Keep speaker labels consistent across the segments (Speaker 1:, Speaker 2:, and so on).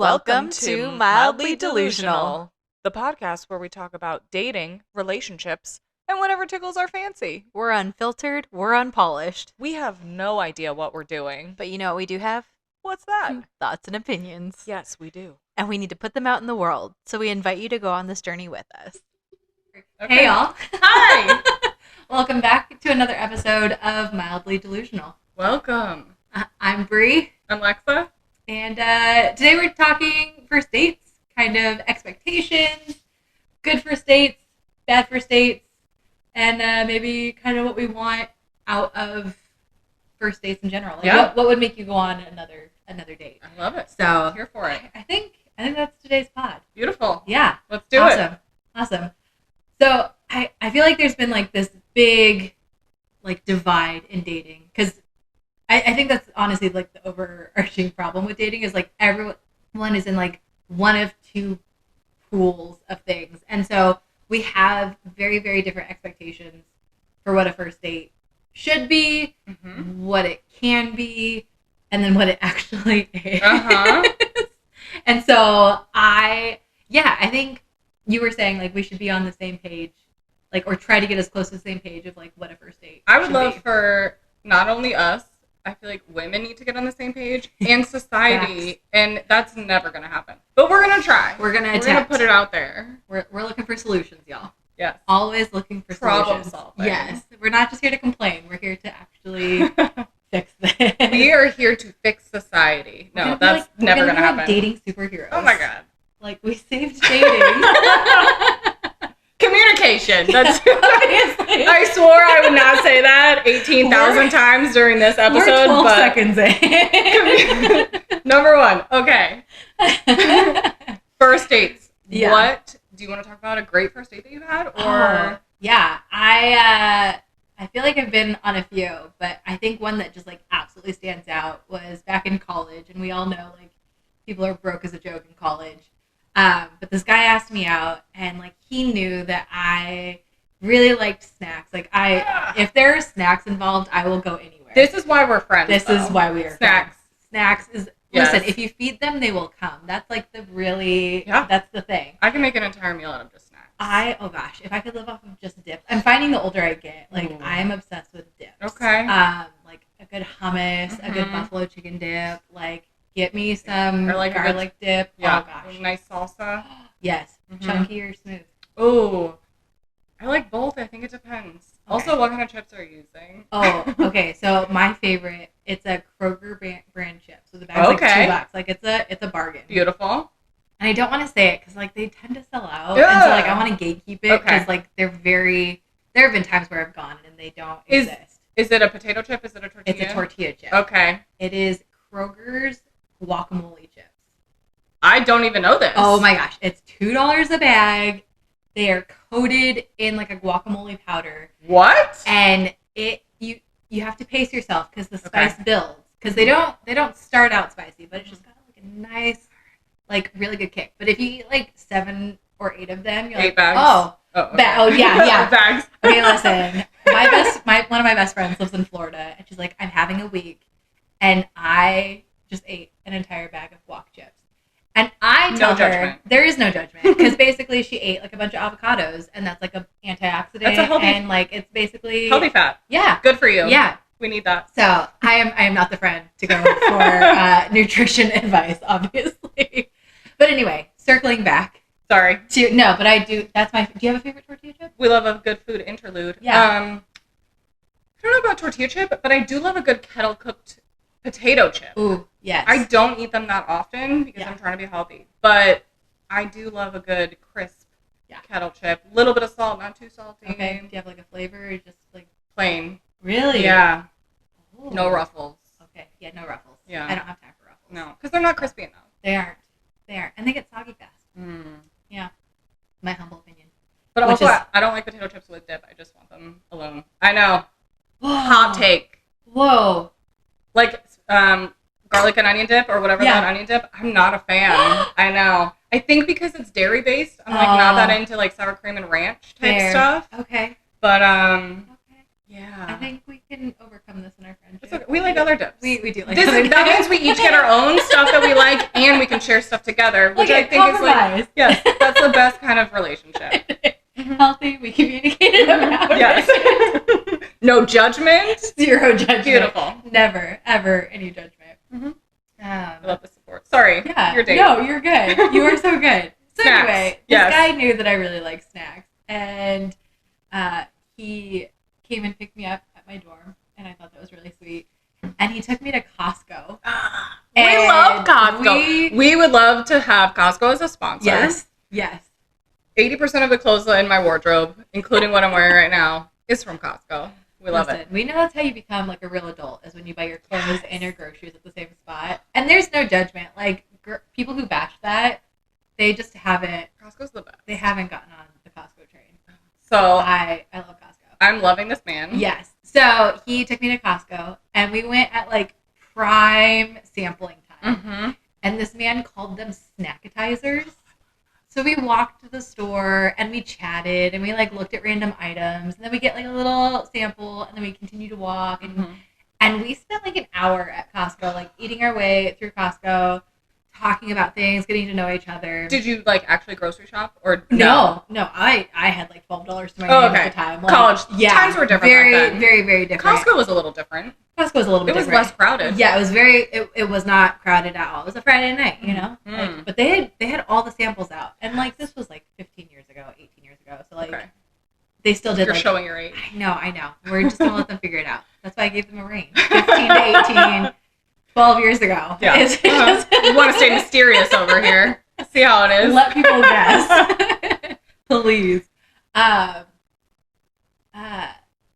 Speaker 1: Welcome to Mildly Delusional,
Speaker 2: the podcast where we talk about dating, relationships, and whatever tickles our fancy.
Speaker 1: We're unfiltered, we're unpolished.
Speaker 2: We have no idea what we're doing.
Speaker 1: But you know what we do have?
Speaker 2: What's that?
Speaker 1: Thoughts and opinions.
Speaker 2: Yes, we do.
Speaker 1: And we need to put them out in the world. So we invite you to go on this journey with us.
Speaker 2: Okay.
Speaker 1: Hey, y'all.
Speaker 2: Hi.
Speaker 1: Welcome back to another episode of Mildly Delusional.
Speaker 2: Welcome.
Speaker 1: I'm Bree.
Speaker 2: I'm Lexa.
Speaker 1: And today we're talking first dates, kind of expectations, good first dates, bad first dates, and maybe kind of what we want out of first dates in general. Like what would make you go on another date?
Speaker 2: I love it.
Speaker 1: So
Speaker 2: I'm here for it.
Speaker 1: I think that's today's pod.
Speaker 2: Beautiful.
Speaker 1: Yeah.
Speaker 2: Let's do it.
Speaker 1: Awesome. So I feel like there's been like this big like divide in dating because I think that's honestly like the overarching problem with dating is like everyone is in like one of two pools of things. And so we have very, very different expectations for what a first date should be, what it can be, and then what it actually is. And so I think you were saying like we should be on the same page, like, or try to get as close to the same page of like what a first date
Speaker 2: I would
Speaker 1: should
Speaker 2: love
Speaker 1: be.
Speaker 2: for not only us, I feel like women need to get on the same page and society, and that's never going to happen. But we're going to try.
Speaker 1: We're going to
Speaker 2: We're going to put it out there.
Speaker 1: We're looking for solutions, y'all.
Speaker 2: Yes.
Speaker 1: Always looking for
Speaker 2: Problem
Speaker 1: solutions.
Speaker 2: solving.
Speaker 1: Yes. We're not just here to complain. We're here to actually fix this.
Speaker 2: We are here to fix society. No, that's never going to happen.
Speaker 1: Like dating superheroes.
Speaker 2: Oh my god.
Speaker 1: Like we saved dating.
Speaker 2: Communication. That's
Speaker 1: Obviously.
Speaker 2: I swore I would not say that 18,000 times during this episode.
Speaker 1: We're 12
Speaker 2: but
Speaker 1: seconds in.
Speaker 2: Number one. Okay. First dates.
Speaker 1: Yeah.
Speaker 2: What do you want to talk about? A great first date that you've had, or
Speaker 1: yeah, I feel like I've been on a few, but I think one that just like absolutely stands out was back in college, and we all know like people are broke as a joke in college. But this guy asked me out, and like he knew that I really liked snacks. Like if there are snacks involved, I will go anywhere.
Speaker 2: This is why we're friends.
Speaker 1: This is why we are
Speaker 2: snacks.
Speaker 1: Friends. Snacks is listen. If you feed them, they will come. That's like that's the thing.
Speaker 2: I can make an entire meal out of just snacks.
Speaker 1: Oh gosh, if I could live off of just dip. I'm finding the older I get, like I'm obsessed with dips.
Speaker 2: Okay.
Speaker 1: Like a good hummus, a good buffalo chicken dip, like. Get me some
Speaker 2: like
Speaker 1: garlic dip.
Speaker 2: Yeah.
Speaker 1: Oh, gosh.
Speaker 2: Nice salsa.
Speaker 1: Yes. Chunky or smooth?
Speaker 2: Oh, I like both. I think it depends. Okay. Also, what kind of chips are you using?
Speaker 1: Oh, okay. So my favorite, it's a Kroger brand chip. So the bag's like $2. Like it's a bargain.
Speaker 2: Beautiful.
Speaker 1: And I don't want to say it because like they tend to sell out. Yeah. And so like I want to gatekeep it because like there have been times where I've gone and they don't exist.
Speaker 2: Is it a potato chip? Is it a tortilla?
Speaker 1: It's a tortilla chip.
Speaker 2: Okay.
Speaker 1: It is Kroger's guacamole chips.
Speaker 2: I don't even know this.
Speaker 1: Oh my gosh, it's $2 a bag. They are coated in like a guacamole powder.
Speaker 2: What?
Speaker 1: And you have to pace yourself because the spice builds. Because they don't start out spicy, but it's just got like a nice, like really good kick. But if you eat like 7 or 8 of them, you're
Speaker 2: 8
Speaker 1: like,
Speaker 2: bags.
Speaker 1: Yeah.
Speaker 2: Bags.
Speaker 1: Okay, listen. One of my best friends lives in Florida, and she's like, I'm having a week, and I just ate an entire bag of guac chips. And I tell her there is no judgment because basically she ate like a bunch of avocados, and that's like an antioxidant.
Speaker 2: That's a healthy,
Speaker 1: and like it's basically
Speaker 2: healthy fat.
Speaker 1: Yeah,
Speaker 2: good for you.
Speaker 1: Yeah,
Speaker 2: we need that.
Speaker 1: So I am not the friend to go for nutrition advice, obviously. But anyway, circling back.
Speaker 2: Sorry.
Speaker 1: But I do. That's my. Do you have a favorite tortilla chip?
Speaker 2: We love a good food interlude.
Speaker 1: Yeah.
Speaker 2: I don't know about tortilla chip, but I do love a good kettle cooked potato chip.
Speaker 1: Ooh, yes.
Speaker 2: I don't eat them that often because I'm trying to be healthy, but I do love a good crisp kettle chip. A little bit of salt, not too salty.
Speaker 1: Okay. Do you have like a flavor or just like
Speaker 2: plain?
Speaker 1: Really?
Speaker 2: Yeah.
Speaker 1: Ooh.
Speaker 2: No ruffles.
Speaker 1: Okay. Yeah, no ruffles.
Speaker 2: Yeah.
Speaker 1: I don't have time for ruffles.
Speaker 2: No, because they're not crispy enough.
Speaker 1: They aren't, and they get soggy fast.
Speaker 2: Mm.
Speaker 1: Yeah. My humble opinion.
Speaker 2: But also, I don't like potato chips with dip. I just want them alone. I know.
Speaker 1: Whoa.
Speaker 2: Hot take.
Speaker 1: Whoa.
Speaker 2: Like garlic and onion dip or whatever that onion dip. I'm not a fan. I know. I think because it's dairy based, I'm like not that into like sour cream and ranch type stuff.
Speaker 1: Okay.
Speaker 2: But Yeah.
Speaker 1: I think we can overcome this in our friendship.
Speaker 2: Okay. We like other dips.
Speaker 1: We do like
Speaker 2: that means we each get our own stuff that we like, and we can share stuff together, which I think
Speaker 1: compromise.
Speaker 2: is like, yes, that's the best kind of relationship.
Speaker 1: Healthy, we communicated about
Speaker 2: yes.
Speaker 1: it.
Speaker 2: No judgment.
Speaker 1: 0 judgment.
Speaker 2: Beautiful.
Speaker 1: Never, ever any judgment.
Speaker 2: I love the support. Sorry.
Speaker 1: Yeah.
Speaker 2: You're dating.
Speaker 1: No, you're good. You are so good. So
Speaker 2: Snacks.
Speaker 1: anyway, this guy knew that I really like snacks, and he came and picked me up at my dorm, and I thought that was really sweet. And he took me to Costco.
Speaker 2: We love Costco. We would love to have Costco as a sponsor.
Speaker 1: Yes.
Speaker 2: 80% of the clothes in my wardrobe, including what I'm wearing right now, is from Costco. We love it.
Speaker 1: We know that's how you become like a real adult, is when you buy your clothes and your groceries at the same spot. And there's no judgment. Like, people who bash that, they just haven't.
Speaker 2: Costco's the best.
Speaker 1: They haven't gotten on the Costco train.
Speaker 2: So
Speaker 1: I love Costco.
Speaker 2: I'm loving this man.
Speaker 1: Yes. So he took me to Costco, and we went at like prime sampling time. And this man called them snackatizers. So we walked to the store and we chatted and we like looked at random items, and then we get like a little sample, and then we continue to walk, and we spent like an hour at Costco, like eating our way through Costco, talking about things, getting to know each other.
Speaker 2: Did you like actually grocery shop or
Speaker 1: no? I had like $12 to my name at the time. Like,
Speaker 2: college times were different.
Speaker 1: Very,
Speaker 2: back then.
Speaker 1: very, very different.
Speaker 2: Costco was a little different.
Speaker 1: Costco was a little bit different.
Speaker 2: It was less crowded.
Speaker 1: Yeah, it was very. It was not crowded at all. It was a Friday night, you know. Like, but they had all the samples out, and like this was like 15 years ago, 18 years ago. So like they still did.
Speaker 2: You're
Speaker 1: like,
Speaker 2: showing your age.
Speaker 1: I know. We're just gonna let them figure it out. That's why I gave them a range: 15 to 18, 12 years ago.
Speaker 2: Yeah. You want to stay mysterious over here. See how it is.
Speaker 1: Let people guess, please.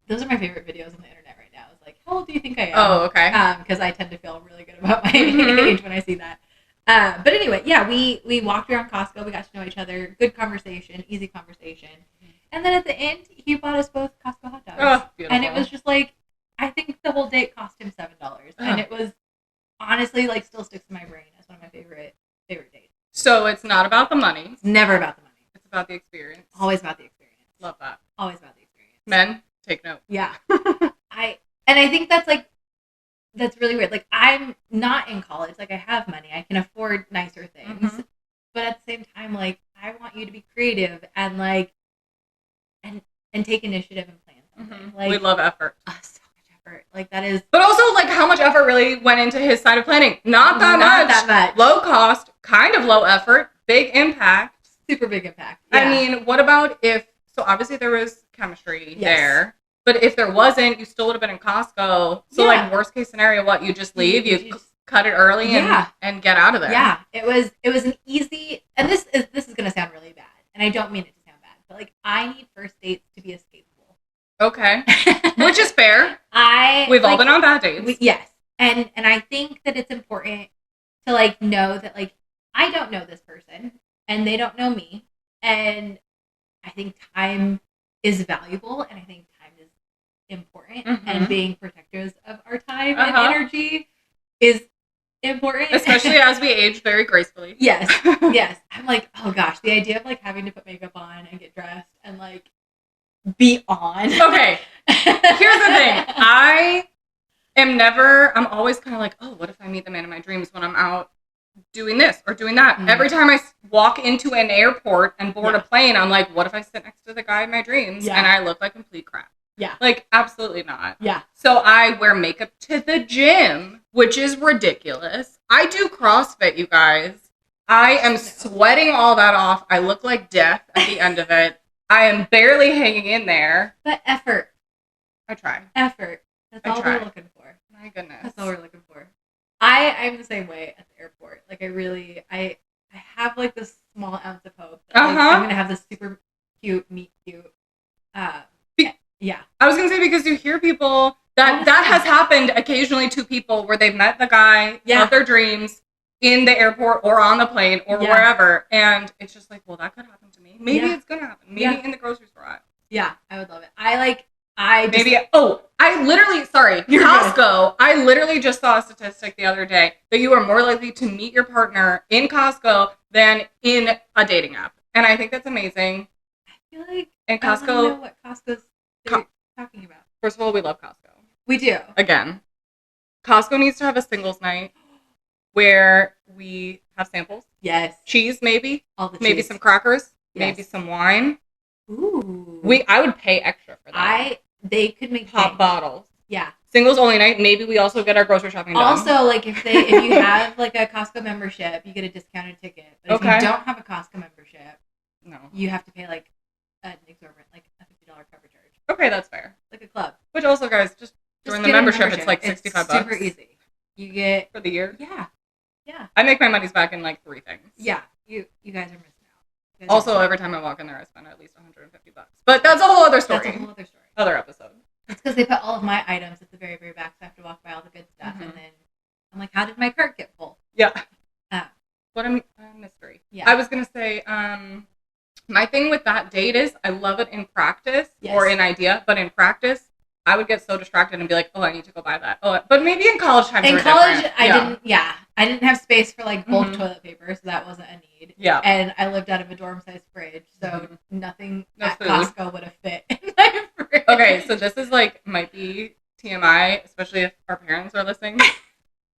Speaker 1: Those are my favorite videos on the internet right now. It's like, how old do you think I am?
Speaker 2: Oh, okay.
Speaker 1: Because I tend to feel really good about my age when I see that. But anyway, yeah, we walked around Costco. We got to know each other. Good conversation, easy conversation. And then at the end, he bought us both Costco hot dogs.
Speaker 2: Oh, beautiful.
Speaker 1: And it was just like, I think the whole date cost him $7. And it was honestly like still sticks in my brain as one of my favorite dates.
Speaker 2: So it's not about the money.
Speaker 1: It's never about the money.
Speaker 2: It's about the experience.
Speaker 1: Always about the experience.
Speaker 2: Love that.
Speaker 1: Always about the experience.
Speaker 2: Men, take note.
Speaker 1: Yeah. I think that's really weird. Like, I'm not in college. Like, I have money. I can afford nicer things. But at the same time, like, I want you to be creative and like and take initiative and plan something. Like,
Speaker 2: we love effort.
Speaker 1: So much effort. Like, that is.
Speaker 2: But also, like, how much effort really went into his side of planning? Not that much. Low cost, kind of low effort, big impact.
Speaker 1: Super big impact. Yeah.
Speaker 2: I mean, what about if? So obviously there was chemistry there. But if there wasn't, you still would have been in Costco. So, like, worst case scenario, what? You just leave? You just cut it early and get out of there.
Speaker 1: Yeah. It was an easy... And this is going to sound really bad. And I don't mean it to sound bad. But, like, I need first dates to be escapable.
Speaker 2: Okay. Which is fair. We've all been on bad dates.
Speaker 1: Yes. And I think that it's important to, like, know that, like, I don't know this person. And they don't know me. And I think time is valuable. And I think time is important, and being protectors of our time and energy is important,
Speaker 2: especially as we age very gracefully.
Speaker 1: Yes. I'm like, oh gosh, the idea of like having to put makeup on and get dressed and like be on.
Speaker 2: Okay, here's the thing. I'm always kind of like, oh, what if I meet the man of my dreams when I'm out doing this or doing that? Every time I walk into an airport and board a plane, I'm like, what if I sit next to the guy of my dreams and I look like complete crap?
Speaker 1: Yeah.
Speaker 2: Like, absolutely not.
Speaker 1: Yeah.
Speaker 2: So I wear makeup to the gym, which is ridiculous. I do CrossFit, you guys. I am sweating all that off. I look like death at the end of it. I am barely hanging in there.
Speaker 1: But effort.
Speaker 2: I try.
Speaker 1: Effort. That's all we're looking for.
Speaker 2: My goodness.
Speaker 1: That's all we're looking for. I'm the same way at the airport. Like, I have like this small ounce of hope that like, I'm going to have this super cute, meet cute. Yeah.
Speaker 2: I was going to say, because you hear people that has happened occasionally to people where they've met the guy of their dreams in the airport or on the plane or wherever. And it's just like, well, that could happen to me. Maybe it's going to happen. Maybe in the grocery store.
Speaker 1: Yeah, I would love it.
Speaker 2: Costco. I literally just saw a statistic the other day that you are more likely to meet your partner in Costco than in a dating app. And I think that's amazing.
Speaker 1: I feel like
Speaker 2: and Costco,
Speaker 1: I don't know what Costco's talking about.
Speaker 2: First of all, we love Costco.
Speaker 1: We do.
Speaker 2: Again, Costco needs to have a singles night where we have samples.
Speaker 1: Yes.
Speaker 2: Cheese, maybe.
Speaker 1: All the cheese.
Speaker 2: Maybe some crackers.
Speaker 1: Yes.
Speaker 2: Maybe some wine.
Speaker 1: Ooh.
Speaker 2: I would pay extra for that.
Speaker 1: They could make
Speaker 2: pop bottles.
Speaker 1: Yeah.
Speaker 2: Singles only night. Maybe we also get our grocery shopping done.
Speaker 1: Also, like if you have like a Costco membership, you get a discounted ticket. But if you don't have a Costco membership,
Speaker 2: no, you
Speaker 1: have to pay like an exorbitant, like a $50 cover charge.
Speaker 2: Okay, that's fair.
Speaker 1: Like a club.
Speaker 2: Which also, guys, just join the membership. It's like $65.
Speaker 1: Super easy. You get
Speaker 2: for the year.
Speaker 1: Yeah. Yeah.
Speaker 2: I make my money's back in like 3 things.
Speaker 1: Yeah. You guys are missing out.
Speaker 2: Also, every time I walk in there, I spend at least $150. But that's a whole other story.
Speaker 1: That's a whole other story.
Speaker 2: Other episode.
Speaker 1: It's because they put all of my items at the very, very back, so I have to walk by all the good stuff, and then I'm like, how did my cart get full?
Speaker 2: Yeah. What a mystery. Yeah. I was going to say, my thing with that date is I love it in practice or in idea, but in practice, I would get so distracted and be like, oh, I need to go buy that. Oh, but maybe in college times.
Speaker 1: In college, I didn't have space for like bulk toilet paper, so that wasn't a need.
Speaker 2: Yeah.
Speaker 1: And I lived out of a dorm-sized fridge, so nothing at Costco would have fit in my fridge.
Speaker 2: Okay, so this is like, might be TMI, especially if our parents are listening.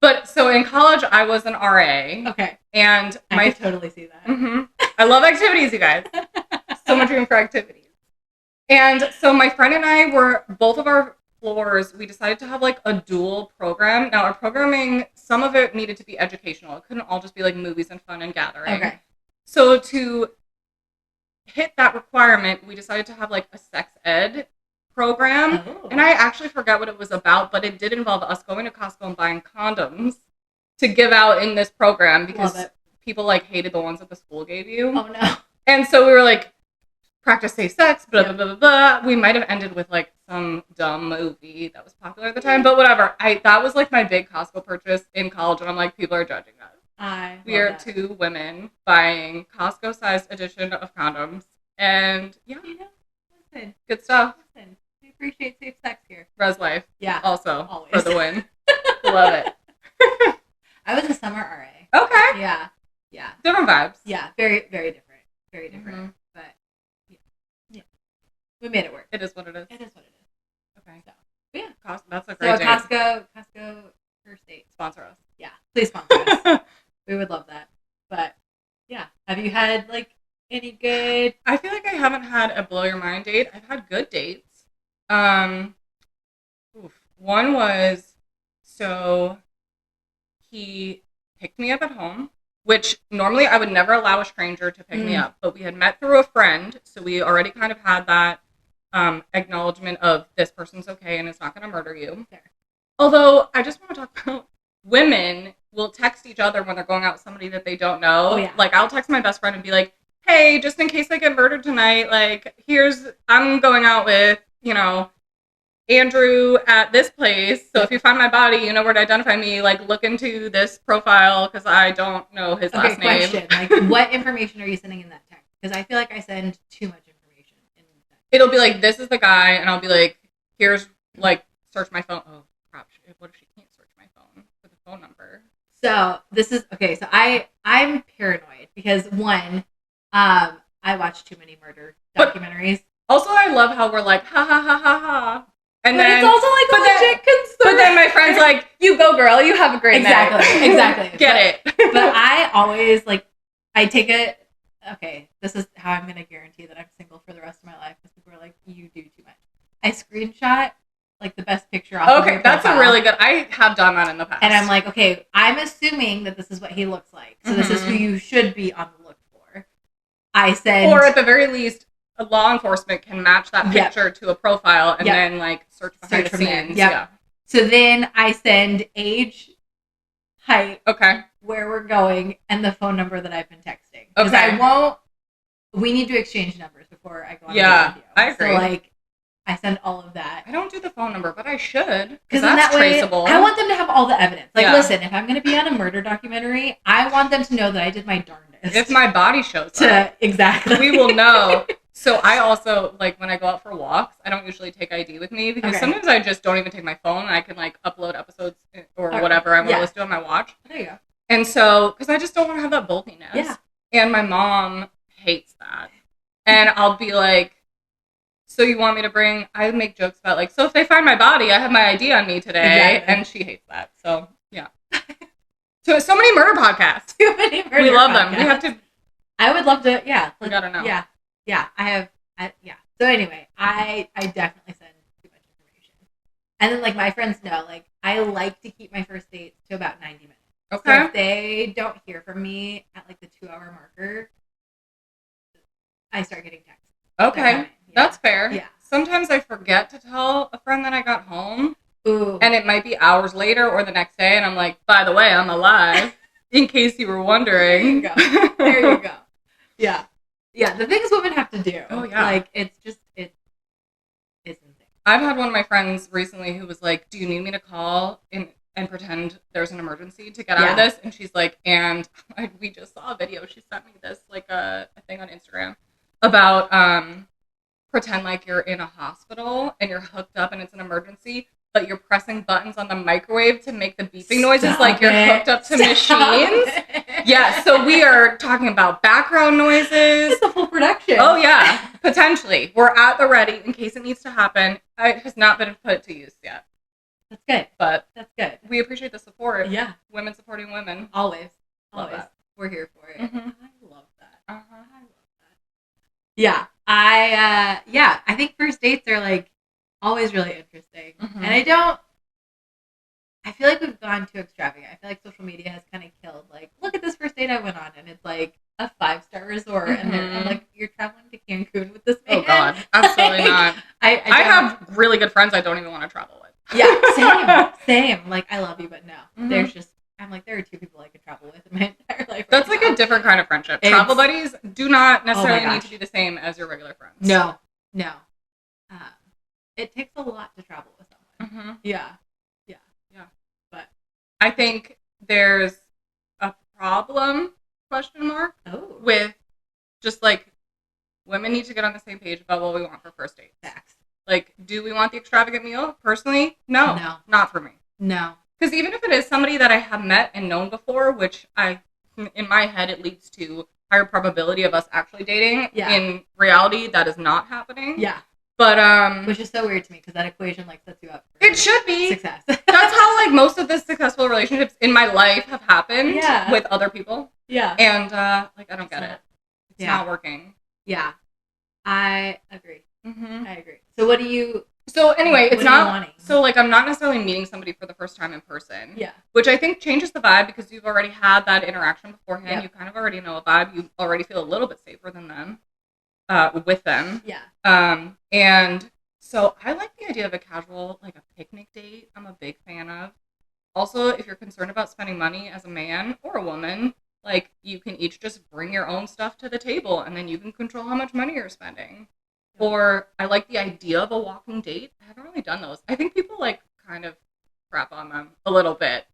Speaker 2: But so in college, I was an RA.
Speaker 1: Okay.
Speaker 2: And
Speaker 1: I could totally see that.
Speaker 2: I love activities, you guys. So much room for activities. And so my friend and I were, both of our floors, we decided to have like a dual program. Now our programming, some of it needed to be educational. It couldn't all just be like movies and fun and gathering.
Speaker 1: Okay.
Speaker 2: So to hit that requirement, we decided to have like a sex ed program. Oh. And I actually forget what it was about, but it did involve us going to Costco and buying condoms to give out in this program because people like hated the ones that the school gave you.
Speaker 1: Oh no.
Speaker 2: And so we were like, practice safe sex, blah, blah, blah, blah, blah. We might have ended with like some dumb movie that was popular at the time, but whatever. That was like my big Costco purchase in college, and I'm like, people are judging us. We are 2 women buying Costco-sized edition of condoms, and
Speaker 1: listen,
Speaker 2: good stuff.
Speaker 1: Listen, we appreciate safe sex here.
Speaker 2: Res life.
Speaker 1: Yeah.
Speaker 2: Also,
Speaker 1: always.
Speaker 2: For the win. Love it.
Speaker 1: I was a summer RA.
Speaker 2: Okay.
Speaker 1: Yeah. Yeah.
Speaker 2: Different vibes.
Speaker 1: Yeah. Very, very different. Very different. But yeah. We made it work.
Speaker 2: It is what it is.
Speaker 1: It is what it is.
Speaker 2: Okay.
Speaker 1: So, yeah.
Speaker 2: That's a great date.
Speaker 1: Costco first date.
Speaker 2: Sponsor us.
Speaker 1: Yeah. Please sponsor us. We would love that. But yeah. Have you had like any good?
Speaker 2: I feel like I haven't had a blow your mind date. I've had good dates. One was, so he picked me up at home, which normally I would never allow a stranger to pick me up, but we had met through a friend, so we already kind of had that acknowledgement of this person's okay and it's not going to murder you.
Speaker 1: Fair.
Speaker 2: Although, I just want to talk about women will text each other when they're going out with somebody that they don't know.
Speaker 1: Oh, yeah.
Speaker 2: Like, I'll text my best friend and be like, hey, just in case I get murdered tonight, like, I'm going out with, Andrew at this place, so if you find my body, you know where to identify me. Like, look into this profile because I don't know his last name.
Speaker 1: Question. Like, what information are you sending in that text? Because I feel like I send too much information in the text.
Speaker 2: It'll be like, this is the guy, and I'll be like, here's, like, search my phone. Oh, crap. What if she can't search my phone for the phone number?
Speaker 1: So, this is, okay, so I'm paranoid because, one, I watch too many murder documentaries.
Speaker 2: Also, I love how we're like, ha, ha, ha, ha, ha. And
Speaker 1: but
Speaker 2: then,
Speaker 1: it's also like a legit concern.
Speaker 2: But then my friend's like, you go, girl. You have a great night.
Speaker 1: Exactly.
Speaker 2: Get it.
Speaker 1: But I always, I take it, okay, this is how I'm going to guarantee that I'm single for the rest of my life because people are like, you do too much. I screenshot, the best picture off of your
Speaker 2: that's
Speaker 1: profile.
Speaker 2: a really good, I have done that in the past.
Speaker 1: And I'm like, okay, I'm assuming that this is what he looks like. So this is who you should be on the look for. I said...
Speaker 2: Or at the very least, a law enforcement can match that picture to a profile and then search behind the scenes.
Speaker 1: Yeah. So then I send age, height, where we're going, and the phone number that I've been texting. Because we need to exchange numbers before I go on the video.
Speaker 2: I agree.
Speaker 1: So I send all of that.
Speaker 2: I don't do the phone number, but I should.
Speaker 1: Because
Speaker 2: that's
Speaker 1: that way,
Speaker 2: traceable.
Speaker 1: I want them to have all the evidence. Listen, if I'm going to be on a murder documentary, I want them to know that I did my darndest.
Speaker 2: If my body shows up.
Speaker 1: Exactly.
Speaker 2: We will know. So I also, when I go out for walks, I don't usually take ID with me because sometimes I just don't even take my phone and I can, upload episodes or whatever I want to listen to on my watch.
Speaker 1: There you go.
Speaker 2: And so, because I just don't want to have that bulkiness.
Speaker 1: Yeah.
Speaker 2: And my mom hates that. And I'll be like, so you want me to bring, I make jokes about like, so if they find my body, I have my ID on me today. Exactly. And she hates that. So, yeah. So many murder podcasts.
Speaker 1: Too many murder
Speaker 2: We love
Speaker 1: podcasts.
Speaker 2: them. We have to.
Speaker 1: I would love to, yeah.
Speaker 2: We gotta know.
Speaker 1: Yeah. Yeah. Yeah. So anyway, I definitely send too much information. And then, like, my friends know, like, I like to keep my first dates to about 90 minutes.
Speaker 2: Okay.
Speaker 1: So if they don't hear from me at, like, the 2-hour marker, I start getting texts.
Speaker 2: Okay. That's fair.
Speaker 1: Yeah.
Speaker 2: Sometimes I forget to tell a friend that I got home.
Speaker 1: Ooh.
Speaker 2: And it might be hours later or the next day. And I'm like, by the way, I'm alive. In case you were wondering.
Speaker 1: There you go. There you go. Yeah. Yeah. The things women have to do.
Speaker 2: Oh, yeah.
Speaker 1: Like, it's insane.
Speaker 2: I've had one of my friends recently who was like, do you need me to call and pretend there's an emergency to get out of this? And she's like, and we just saw a video. She sent me this, like a thing on Instagram about pretend like you're in a hospital and you're hooked up and it's an emergency, but you're pressing buttons on the microwave to make the beeping noises like you're hooked up to machines. Yeah, so we are talking about background noises.
Speaker 1: It's a full production.
Speaker 2: Oh, yeah, potentially. We're at the ready in case it needs to happen. It has not been put to use yet.
Speaker 1: That's good.
Speaker 2: But
Speaker 1: that's good.
Speaker 2: We appreciate the support.
Speaker 1: Yeah.
Speaker 2: Women supporting women.
Speaker 1: Always.
Speaker 2: Love that.
Speaker 1: We're here for it.
Speaker 2: Mm-hmm.
Speaker 1: I love that. I love that. Yeah. I think first dates are, like, always really interesting. Mm-hmm. And I feel like we've gone too extravagant. I feel like social media has kind of killed, like, look at this first date I went on, and it's like a 5-star resort, and I'm like, you're traveling to Cancun with this man?
Speaker 2: Oh God, absolutely not. I have really good friends I don't even want to travel with.
Speaker 1: Yeah, same. Like, I love you, but no. Mm-hmm. There's just, I'm like, there are 2 people I could travel with in my entire life.
Speaker 2: That's like a different kind of friendship. Travel buddies do not necessarily need to be the same as your regular friends.
Speaker 1: No. It takes a lot to travel with someone.
Speaker 2: Mm-hmm.
Speaker 1: Yeah.
Speaker 2: But I think there's a problem, with just, like, women need to get on the same page about what we want for first dates.
Speaker 1: Facts.
Speaker 2: Like, do we want the extravagant meal? Personally, no. Not for me.
Speaker 1: No.
Speaker 2: Because even if it is somebody that I have met and known before, which in my head, it leads to higher probability of us actually dating. Yeah. In reality, that is not happening.
Speaker 1: Yeah.
Speaker 2: But
Speaker 1: which is so weird to me because that equation, like, sets you up for
Speaker 2: it should be
Speaker 1: success.
Speaker 2: That's how, like, most of the successful relationships in my life have happened with other people. Yeah. And like, I don't get it. It's not working.
Speaker 1: Yeah. I agree.
Speaker 2: Mm-hmm.
Speaker 1: I agree. So what do you?
Speaker 2: So anyway, it's not. So, like, I'm not necessarily meeting somebody for the first time in person. Yeah. Which I think changes the vibe because you've already had that interaction beforehand. Yep. You kind of already know a vibe. You already feel a little bit safer than them. With them. Yeah. And so I like the idea of a casual, like, a picnic date. I'm a big fan of. Also, if you're concerned about spending money as a man or a woman, like, you can each just bring your own stuff to the table and then you can control how much money you're spending. Yeah. Or I like the idea of a walking date. I haven't really done those. I think people, like, kind of crap on them a little bit.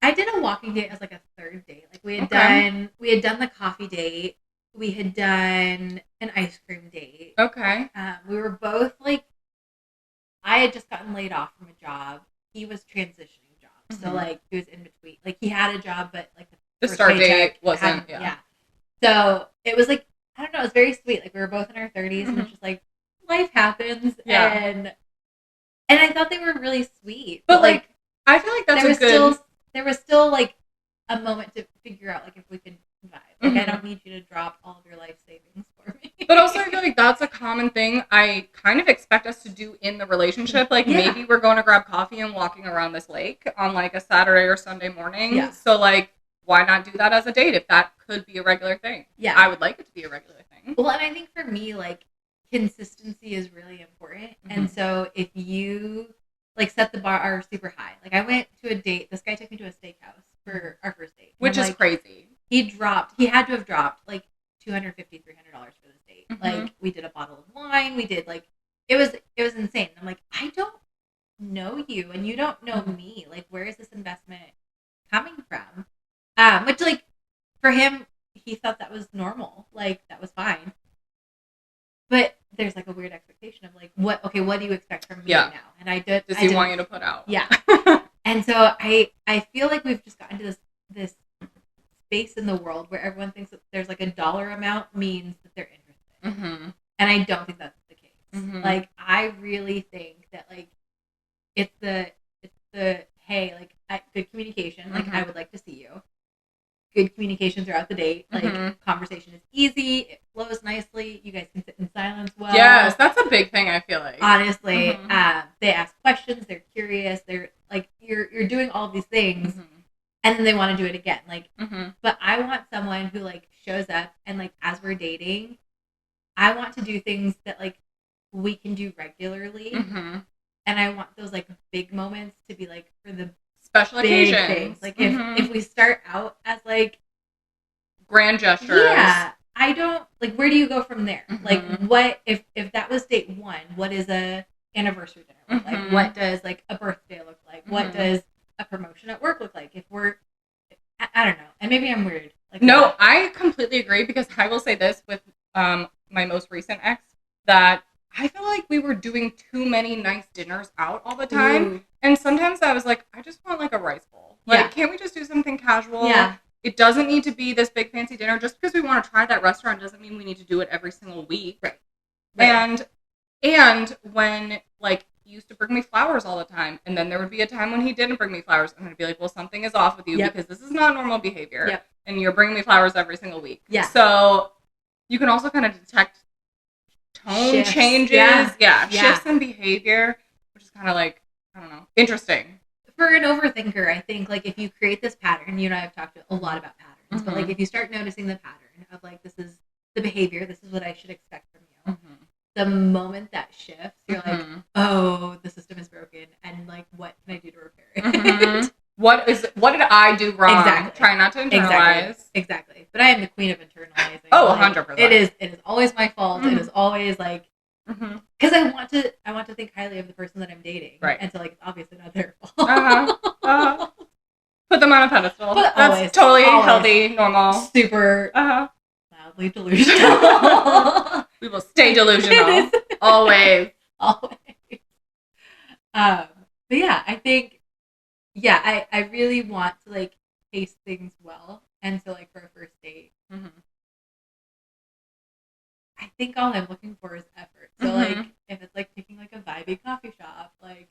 Speaker 1: I did a walking date as, like, a third date. Like, we had done the coffee date. We had done an ice cream date. Okay. We were both, like, I had just gotten laid off from a job. He was transitioning jobs. Mm-hmm. So, like, he was in between. Like, he had a job, but, like, the start date wasn't. Yeah. So, it was, like, I don't know. It was very sweet. Like, we were both in our 30s, mm-hmm. and it's just, like, life happens. Yeah. And I thought they were really sweet.
Speaker 2: But, like, I feel like that's
Speaker 1: there was still, like, a moment to figure out, like, if we could vibe. Like, mm-hmm. I don't need you to drop all of your life savings for me.
Speaker 2: But also, I feel like that's a common thing I kind of expect us to do in the relationship. Like, maybe we're going to grab coffee and walking around this lake on, like, a Saturday or Sunday morning. Yeah. So, like, why not do that as a date if that could be a regular thing? Yeah. I would like it to be a regular thing.
Speaker 1: Well, and I think for me, like, consistency is really important. Mm-hmm. And so if you, like, set the bar super high. Like, I went to a date. This guy took me to a steakhouse for our first date.
Speaker 2: Which is, like, crazy.
Speaker 1: He had to have dropped, like, $250, $300 for this date. Mm-hmm. Like, we did a bottle of wine. We did, like, it was insane. I'm like, I don't know you and you don't know mm-hmm. me. Like, where is this investment coming from? Which, like, for him, he thought that was normal. Like, that was fine. But there's, like, a weird expectation of, like, what do you expect from me now? And I did.
Speaker 2: Does he want you to put out?
Speaker 1: Yeah. And so I feel like we've just gotten to this space in the world where everyone thinks that there's, like, a dollar amount means that they're interested. Mm-hmm. And I don't think that's the case.
Speaker 2: Mm-hmm.
Speaker 1: Like, I really think that, like, it's the hey, like, good communication. Like, I would like to see you. Good communication throughout the date. Like, conversation is easy. It flows nicely. You guys can sit in silence well.
Speaker 2: Yes, that's a big thing, I feel like.
Speaker 1: Honestly, they ask questions. They're curious. They're, like, you're doing all these things, and then they want to do it again. Like, but I want someone who, like, shows up and, like, as we're dating, I want to do things that, like, we can do regularly. And I want those, like, big moments to be, like, for the
Speaker 2: special
Speaker 1: big
Speaker 2: occasions.
Speaker 1: Things. Like, if we start out as, like,
Speaker 2: grand gestures.
Speaker 1: Yeah. I don't, like, where do you go from there? Like, what, if that was date one, what is a anniversary dinner look like? What does, like, a birthday look like? What does a promotion at work look like? If we're, I don't know. And maybe I'm weird. Like,
Speaker 2: no, I completely agree, because I will say this with my most recent ex, that I feel like we were doing too many nice dinners out all the time. And sometimes I was like, I just want, like, a rice bowl. Like, can't we just do something casual?
Speaker 1: Yeah.
Speaker 2: It doesn't need to be this big fancy dinner. Just because we want to try that restaurant doesn't mean we need to do it every single week.
Speaker 1: Right.
Speaker 2: And when, like, he used to bring me flowers all the time, and then there would be a time when he didn't bring me flowers, and I'd be like, well, something is off with you, because this is not normal behavior. And you're bringing me flowers every single week.
Speaker 1: Yeah.
Speaker 2: So you can also kind of detect tone changes. Shifts in behavior, which is kind of, like, I don't know, interesting.
Speaker 1: For an overthinker, I think, like, if you create this pattern, you and I have talked a lot about patterns, but, like, if you start noticing the pattern of, like, this is the behavior, this is what I should expect from you, the moment that shifts, you're like, oh, the system is broken, and, like, what can I do to repair it?
Speaker 2: What did I do wrong?
Speaker 1: Exactly.
Speaker 2: Try not to internalize.
Speaker 1: Exactly. But I am the queen of internalizing.
Speaker 2: Oh,
Speaker 1: like,
Speaker 2: 100%.
Speaker 1: It is always my fault. It is always, like, because I want to think highly of the person that I'm dating,
Speaker 2: right?
Speaker 1: And so, like, it's obviously not their fault.
Speaker 2: Put them on a pedestal. That's totally healthy, normal,
Speaker 1: super loudly delusional.
Speaker 2: We will stay delusional always.
Speaker 1: But yeah, I think, I really want to, like, taste things well, and so, like, for a first date, I think all I'm looking for is effort. So, like, if it's, like, picking, like, a vibey coffee shop, like,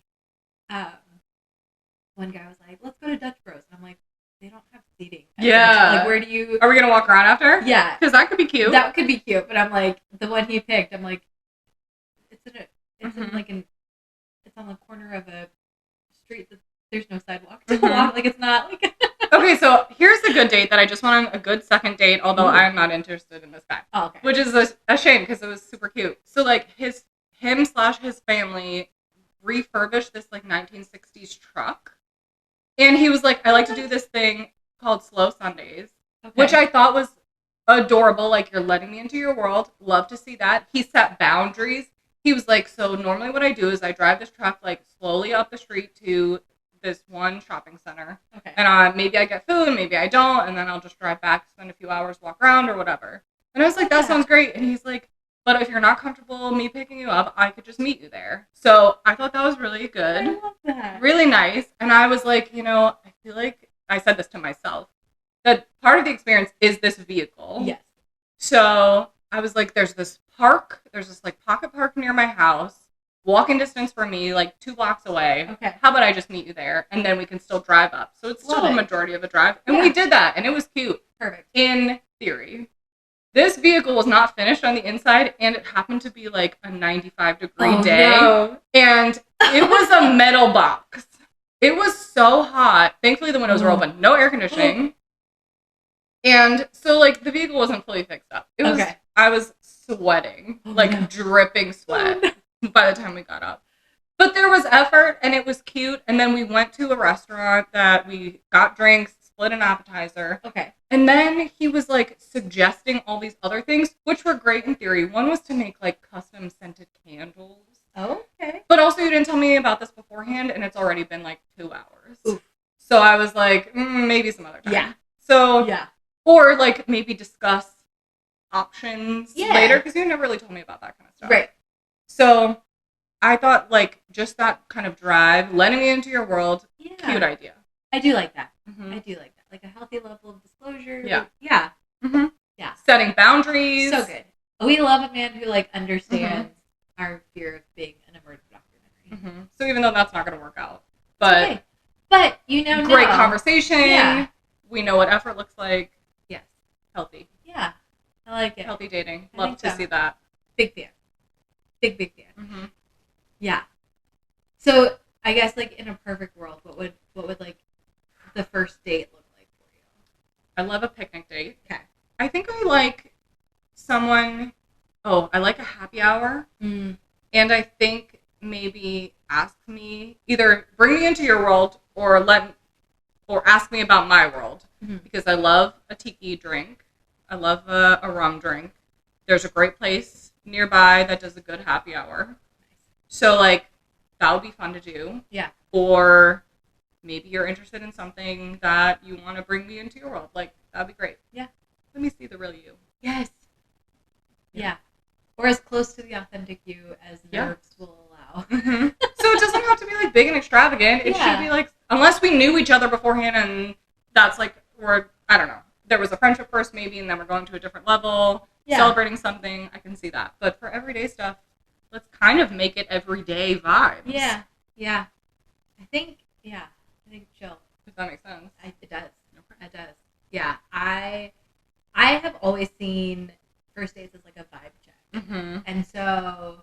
Speaker 1: one guy was like, let's go to Dutch Bros. And I'm like, they don't have seating. Like, where do you...
Speaker 2: Are we going to walk around after?
Speaker 1: Yeah.
Speaker 2: Because that could be cute.
Speaker 1: That could be cute, but I'm like, the one he picked, I'm like, it's on the corner of a street that there's no sidewalk to walk. Like, it's not, like...
Speaker 2: Okay, so here's a good date that I just went on a good second date, although I'm not interested in this guy.
Speaker 1: Oh, okay.
Speaker 2: Which is a shame, because it was super cute. So, like, his family refurbished this, like, 1960s truck. And he was like, I like to do this thing called Slow Sundays, which I thought was adorable. Like, you're letting me into your world. Love to see that. He set boundaries. He was like, so normally what I do is I drive this truck, like, slowly up the street to this one shopping center. Okay. And maybe I get food, maybe I don't, and then I'll just drive back, spend a few hours, walk around or whatever. And I was like, that sounds great. And he's like, but if you're not comfortable me picking you up, I could just meet you there. So I thought that was really good.
Speaker 1: I love that.
Speaker 2: Really nice. And I was like, I feel like I said this to myself, that part of the experience is this vehicle.
Speaker 1: Yes.
Speaker 2: So I was like, there's this like pocket park near my house, walking distance for me, like 2 blocks away.
Speaker 1: Okay.
Speaker 2: How about I just meet you there, and then we can still drive up. So it's still a majority of a drive. And we did that, and it was cute.
Speaker 1: Perfect.
Speaker 2: In theory. This vehicle was not finished on the inside, and it happened to be like a 95-degree day. No. And it was a metal box. It was so hot. Thankfully, the windows were open. No air conditioning. And so, like, the vehicle wasn't fully fixed up. It was. Okay. I was sweating, like, dripping sweat by the time we got up. But there was effort, and it was cute. And then we went to a restaurant that we got drinks, split an appetizer. Okay. And then he was, like, suggesting all these other things, which were great in theory. One was to make, like, custom scented candles.
Speaker 1: Oh, okay.
Speaker 2: But also, you didn't tell me about this beforehand, and it's already been, like, 2 hours. Oof. So I was like, maybe some other time. Yeah. So, yeah. Or, like, maybe discuss options later, because you never really told me about that kind of stuff. Right. So I thought, like, just that kind of drive, letting me into your world, cute idea.
Speaker 1: I do like that. I do like that. Like, a healthy level of disclosure. Yeah. Yeah.
Speaker 2: Yeah. Setting boundaries.
Speaker 1: So good. We love a man who, like, understands our feelings
Speaker 2: even though that's not going to work out. But
Speaker 1: okay. But you know,
Speaker 2: great conversation.
Speaker 1: Yeah.
Speaker 2: We know what effort looks like.
Speaker 1: Yes.
Speaker 2: Healthy.
Speaker 1: Yeah. I like it.
Speaker 2: Healthy dating. Love to see that.
Speaker 1: Big fan. Big fan.
Speaker 2: Mm-hmm.
Speaker 1: Yeah. So I guess like in a perfect world, what would like the first date look like for you?
Speaker 2: I love a picnic date.
Speaker 1: Okay.
Speaker 2: I think I like someone. Oh, I like a happy hour.
Speaker 1: Mm.
Speaker 2: And I think maybe ask me, either bring me into your world or ask me about my world.
Speaker 1: Mm-hmm.
Speaker 2: Because I love a tiki drink. I love a rum drink. There's a great place nearby that does a good happy hour.
Speaker 1: Nice.
Speaker 2: So, like, that would be fun to do.
Speaker 1: Yeah.
Speaker 2: Or maybe you're interested in something that you want to bring me into your world. Like, that'd be great.
Speaker 1: Yeah.
Speaker 2: Let me see the real you.
Speaker 1: Yes. Yeah. Or as close to the authentic you as nerves will allow.
Speaker 2: Mm-hmm. So it doesn't have to be like big and extravagant. It should be like, unless we knew each other beforehand and that's like, I don't know. There was a friendship first maybe and then we're going to a different level, celebrating something. I can see that. But for everyday stuff, let's kind of make it everyday vibes.
Speaker 1: Yeah. Yeah. I think chill.
Speaker 2: If that makes sense.
Speaker 1: It does.
Speaker 2: Okay.
Speaker 1: It does. Yeah. I have always seen first dates as like a vibe check.
Speaker 2: Mm-hmm.
Speaker 1: And so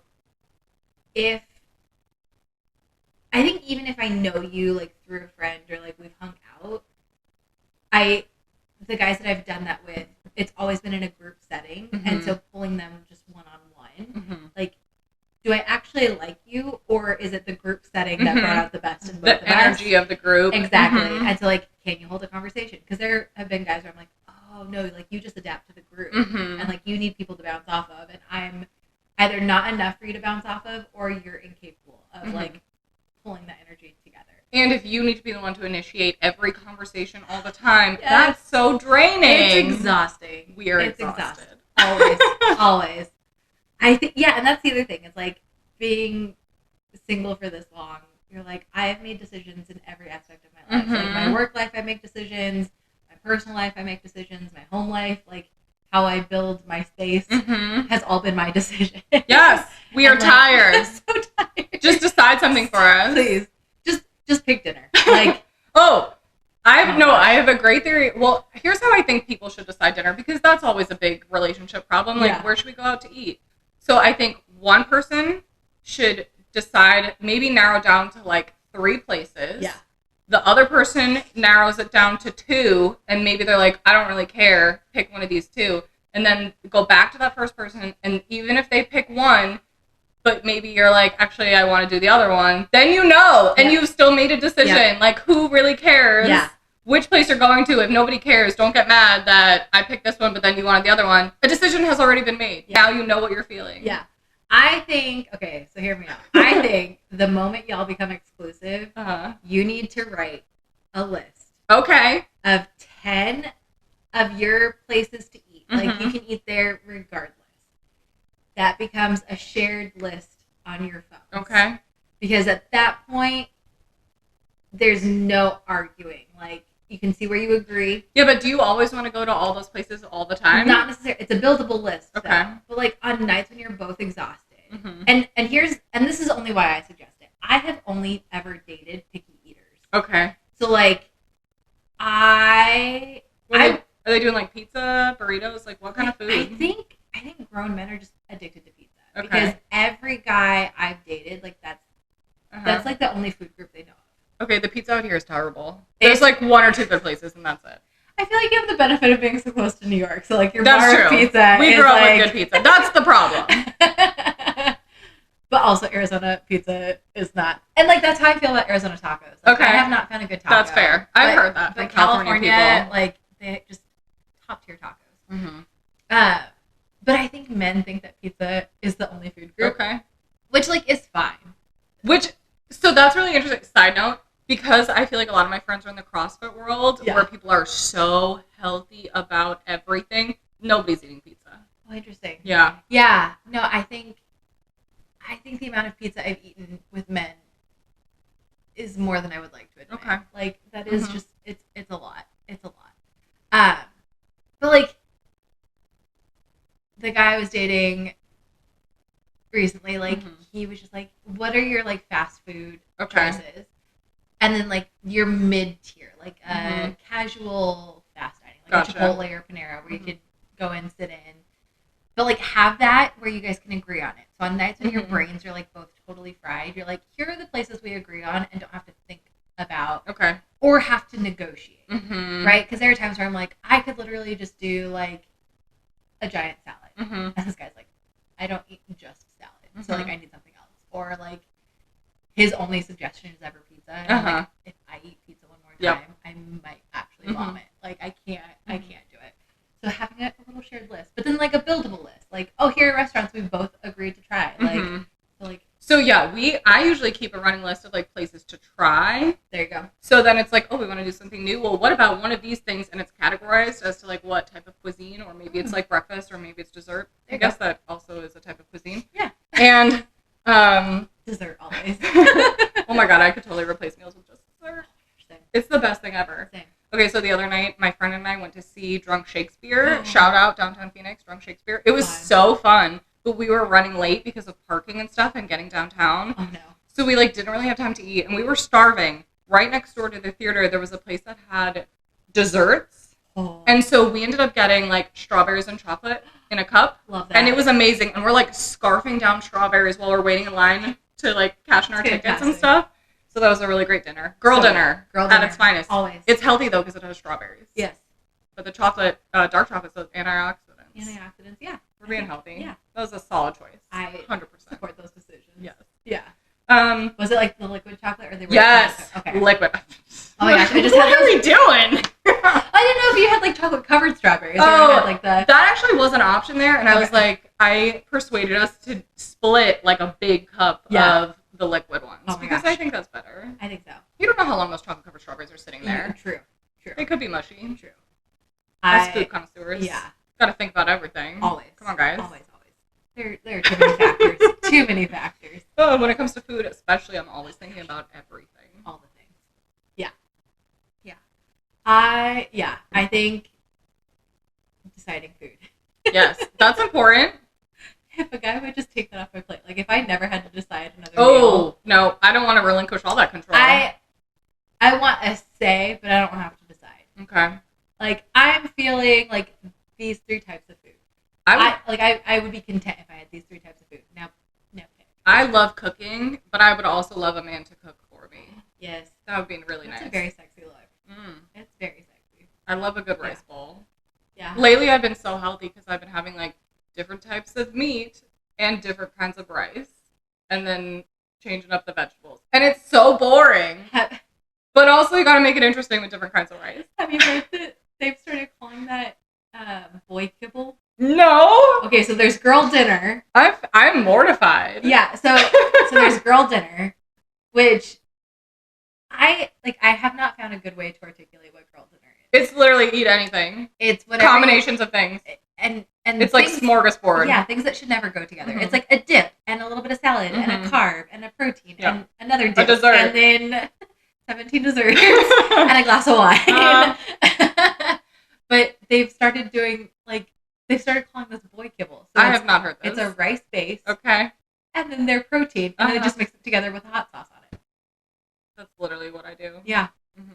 Speaker 1: I think even if I know you like through a friend or like we've hung out, the guys that I've done that with, it's always been in a group setting. Mm-hmm. And so pulling them just one-on-one, mm-hmm. like, do I actually like you, or is it the group setting that brought out the best in both of us?
Speaker 2: The energy of the group.
Speaker 1: Exactly.
Speaker 2: Mm-hmm.
Speaker 1: And so, like, can you hold a conversation? Because there have been guys where I'm like, oh, no, like, you just adapt to the group. Mm-hmm. And, like, you need people to bounce off of. And I'm either not enough for you to bounce off of, or you're incapable of, mm-hmm. like, pulling that energy together.
Speaker 2: And if you need to be the one to initiate every conversation all the time, that's so draining.
Speaker 1: It's exhausting.
Speaker 2: It's exhausted.
Speaker 1: Always. Always. I think, and that's the other thing. It's like being single for this long. You're like, I have made decisions in every aspect of my life. Mm-hmm. Like my work life, I make decisions. My personal life, I make decisions. My home life, like how I build my space, mm-hmm. has all been my decision.
Speaker 2: Yes, we are tired.
Speaker 1: So tired.
Speaker 2: Just decide something for us,
Speaker 1: please. Just pick dinner. Like,
Speaker 2: I have a great theory. Well, here's how I think people should decide dinner, because that's always a big relationship problem. Like, where should we go out to eat? So I think one person should decide, maybe narrow down to like 3 places. Yeah. The other person narrows it down to 2, and maybe they're like, I don't really care, pick one of these 2. And then go back to that first person, and even if they pick one, but maybe you're like, actually, I want to do the other one, then you know, and you've still made a decision. Yeah. Like, who really cares? Yeah. Which place you're going to? If nobody cares, don't get mad that I picked this one, but then you wanted the other one. A decision has already been made. Yeah. Now you know what you're feeling.
Speaker 1: Yeah. I think, okay, so hear me out. I think the moment y'all become exclusive, you need to write a list.
Speaker 2: Okay.
Speaker 1: Of 10 of your places to eat. Mm-hmm. Like, you can eat there regardless. That becomes a shared list on your phone.
Speaker 2: Okay.
Speaker 1: Because at that point, there's no arguing. Like, you can see where you agree.
Speaker 2: Yeah, but do you always want to go to all those places all the time?
Speaker 1: Not necessarily. It's a buildable list.
Speaker 2: Okay.
Speaker 1: Though. But like on nights when you're both exhausted, mm-hmm. and this is only why I suggest it. I have only ever dated picky eaters.
Speaker 2: Okay.
Speaker 1: So like, are
Speaker 2: they doing like pizza, burritos? Like what kind of food?
Speaker 1: I think grown men are just addicted to pizza. Okay. Because every guy I've dated, like that's like the only food group they know of.
Speaker 2: Okay, the pizza out here is terrible. There's like 1 or 2 good places, and that's it.
Speaker 1: I feel like you have the benefit of being so close to New York. So like your
Speaker 2: that's
Speaker 1: bar
Speaker 2: true.
Speaker 1: Pizza
Speaker 2: we
Speaker 1: is
Speaker 2: grew up
Speaker 1: like...
Speaker 2: with good pizza. That's the problem.
Speaker 1: But also Arizona pizza is not. And like that's how I feel about Arizona tacos. Like,
Speaker 2: okay.
Speaker 1: I have not found a good taco.
Speaker 2: That's fair. I've heard that from
Speaker 1: but California people. Like they just top tier tacos. Mm-hmm. But I think men think that pizza is the only food group.
Speaker 2: Okay.
Speaker 1: Which like is fine.
Speaker 2: So that's really interesting. Side note. Because I feel like a lot of my friends are in the CrossFit world where people are so healthy about everything. Nobody's eating pizza.
Speaker 1: Oh, interesting.
Speaker 2: Yeah.
Speaker 1: Yeah. No, I think the amount of pizza I've eaten with men is more than I would like to admit.
Speaker 2: Okay.
Speaker 1: Like that is just it's a lot. It's a lot. But like the guy I was dating recently, like he was just like, what are your like fast food choices. And then like your mid-tier, like a casual fast dining, like a Chipotle or Panera where you could go and sit in. But like have that where you guys can agree on it. So on nights when your brains are like both totally fried, you're like, here are the places we agree on and don't have to think about.
Speaker 2: Okay.
Speaker 1: Or have to negotiate. Right? Because there are times where I'm like, I could literally just do like a giant salad. And this guy's like, I don't eat just salad. So like I need something else. Or like his only suggestion is ever pizza. And I'm like, if I eat pizza one more time, I might actually vomit. Like I can't do it. So having a little shared list, but then like a buildable list, like, oh, here are restaurants we both agreed to try. Like,
Speaker 2: so yeah, I usually keep a running list of like places to try.
Speaker 1: There you go.
Speaker 2: So then it's like, oh, we want to do something new. Well, what about one of these things? And it's categorized as to like what type of cuisine, or maybe it's like breakfast, or maybe it's dessert. I guess that also is a type of cuisine.
Speaker 1: Yeah.
Speaker 2: And
Speaker 1: dessert always.
Speaker 2: Oh my god, I could totally replace meals with just dessert.
Speaker 1: Same.
Speaker 2: It's the best thing ever.
Speaker 1: Same.
Speaker 2: Okay, so the other night, my friend and I went to see Drunk Shakespeare. Shout out downtown Phoenix, Drunk Shakespeare. It was so fun, but we were running late because of parking and stuff and getting downtown.
Speaker 1: Oh no.
Speaker 2: So we like didn't really have time to eat, and we were starving. Right next door to the theater, there was a place that had desserts. And so we ended up getting like strawberries and chocolate in a cup.
Speaker 1: Love that.
Speaker 2: And it was amazing. And we're like scarfing down strawberries while we're waiting in line to like cash in our tickets and stuff. So that was a really great dinner. Girl dinner at its finest.
Speaker 1: Always.
Speaker 2: It's healthy though because it has strawberries.
Speaker 1: Yes.
Speaker 2: But the chocolate, dark chocolate, so antioxidants.
Speaker 1: Antioxidants, yeah.
Speaker 2: We're being healthy.
Speaker 1: Yeah.
Speaker 2: That was a solid choice.
Speaker 1: I
Speaker 2: 100%
Speaker 1: support those decisions.
Speaker 2: Yes.
Speaker 1: Yeah. Was it like the liquid chocolate or the
Speaker 2: yes,
Speaker 1: okay.
Speaker 2: Liquid.
Speaker 1: Oh my gosh, I just
Speaker 2: what
Speaker 1: had
Speaker 2: are we doing?
Speaker 1: I didn't know if you had like chocolate covered strawberries.
Speaker 2: Oh,
Speaker 1: had, like the...
Speaker 2: that actually was an option there, and I was like, I persuaded us to split like a big cup of the liquid ones because I think that's better.
Speaker 1: I think so.
Speaker 2: You don't know how long those chocolate covered strawberries are sitting there.
Speaker 1: True.
Speaker 2: They could be mushy.
Speaker 1: True.
Speaker 2: As food connoisseurs, got to think about everything.
Speaker 1: Always.
Speaker 2: Come on, guys.
Speaker 1: Always. There are too many factors. Too many factors.
Speaker 2: Oh, when it comes to food, especially, I'm always thinking about everything.
Speaker 1: All the things. Yeah. I think deciding food.
Speaker 2: Yes, that's important.
Speaker 1: If a guy would just take that off my plate, like if I never had to decide another meal.
Speaker 2: Oh, no, I don't want to relinquish all that control.
Speaker 1: I want a say, but I don't have to decide.
Speaker 2: Okay.
Speaker 1: Like I'm feeling like these 3 types of food. I would be content if I had these 3 types of food. Now pick.
Speaker 2: I love cooking, but I would also love a man to cook for me.
Speaker 1: Yes.
Speaker 2: That would be really nice.
Speaker 1: It's a very sexy look. It's very sexy.
Speaker 2: I love a good rice bowl.
Speaker 1: Yeah.
Speaker 2: Lately, I've been so healthy because I've been having like different types of meat and different kinds of rice, and then changing up the vegetables. And it's so boring. But also, you got to make it interesting with different kinds of rice.
Speaker 1: Have you heard that they've started calling that boy kibble?
Speaker 2: No.
Speaker 1: Okay, so there's girl dinner.
Speaker 2: I'm mortified.
Speaker 1: Yeah, so there's girl dinner, which I have not found a good way to articulate what girl dinner is.
Speaker 2: It's literally eat anything.
Speaker 1: It's whatever
Speaker 2: combinations of things.
Speaker 1: And
Speaker 2: it's like smorgasbord.
Speaker 1: Yeah, things that should never go together. It's like a dip and a little bit of salad and a carb and a protein and another dip.
Speaker 2: A dessert.
Speaker 1: And then 17 desserts and a glass of wine. But they've started calling this boy kibble. So
Speaker 2: I have not heard this.
Speaker 1: It's a rice base.
Speaker 2: Okay.
Speaker 1: And then their protein. And then they just mix it together with hot sauce on it.
Speaker 2: That's literally what I do.
Speaker 1: Yeah.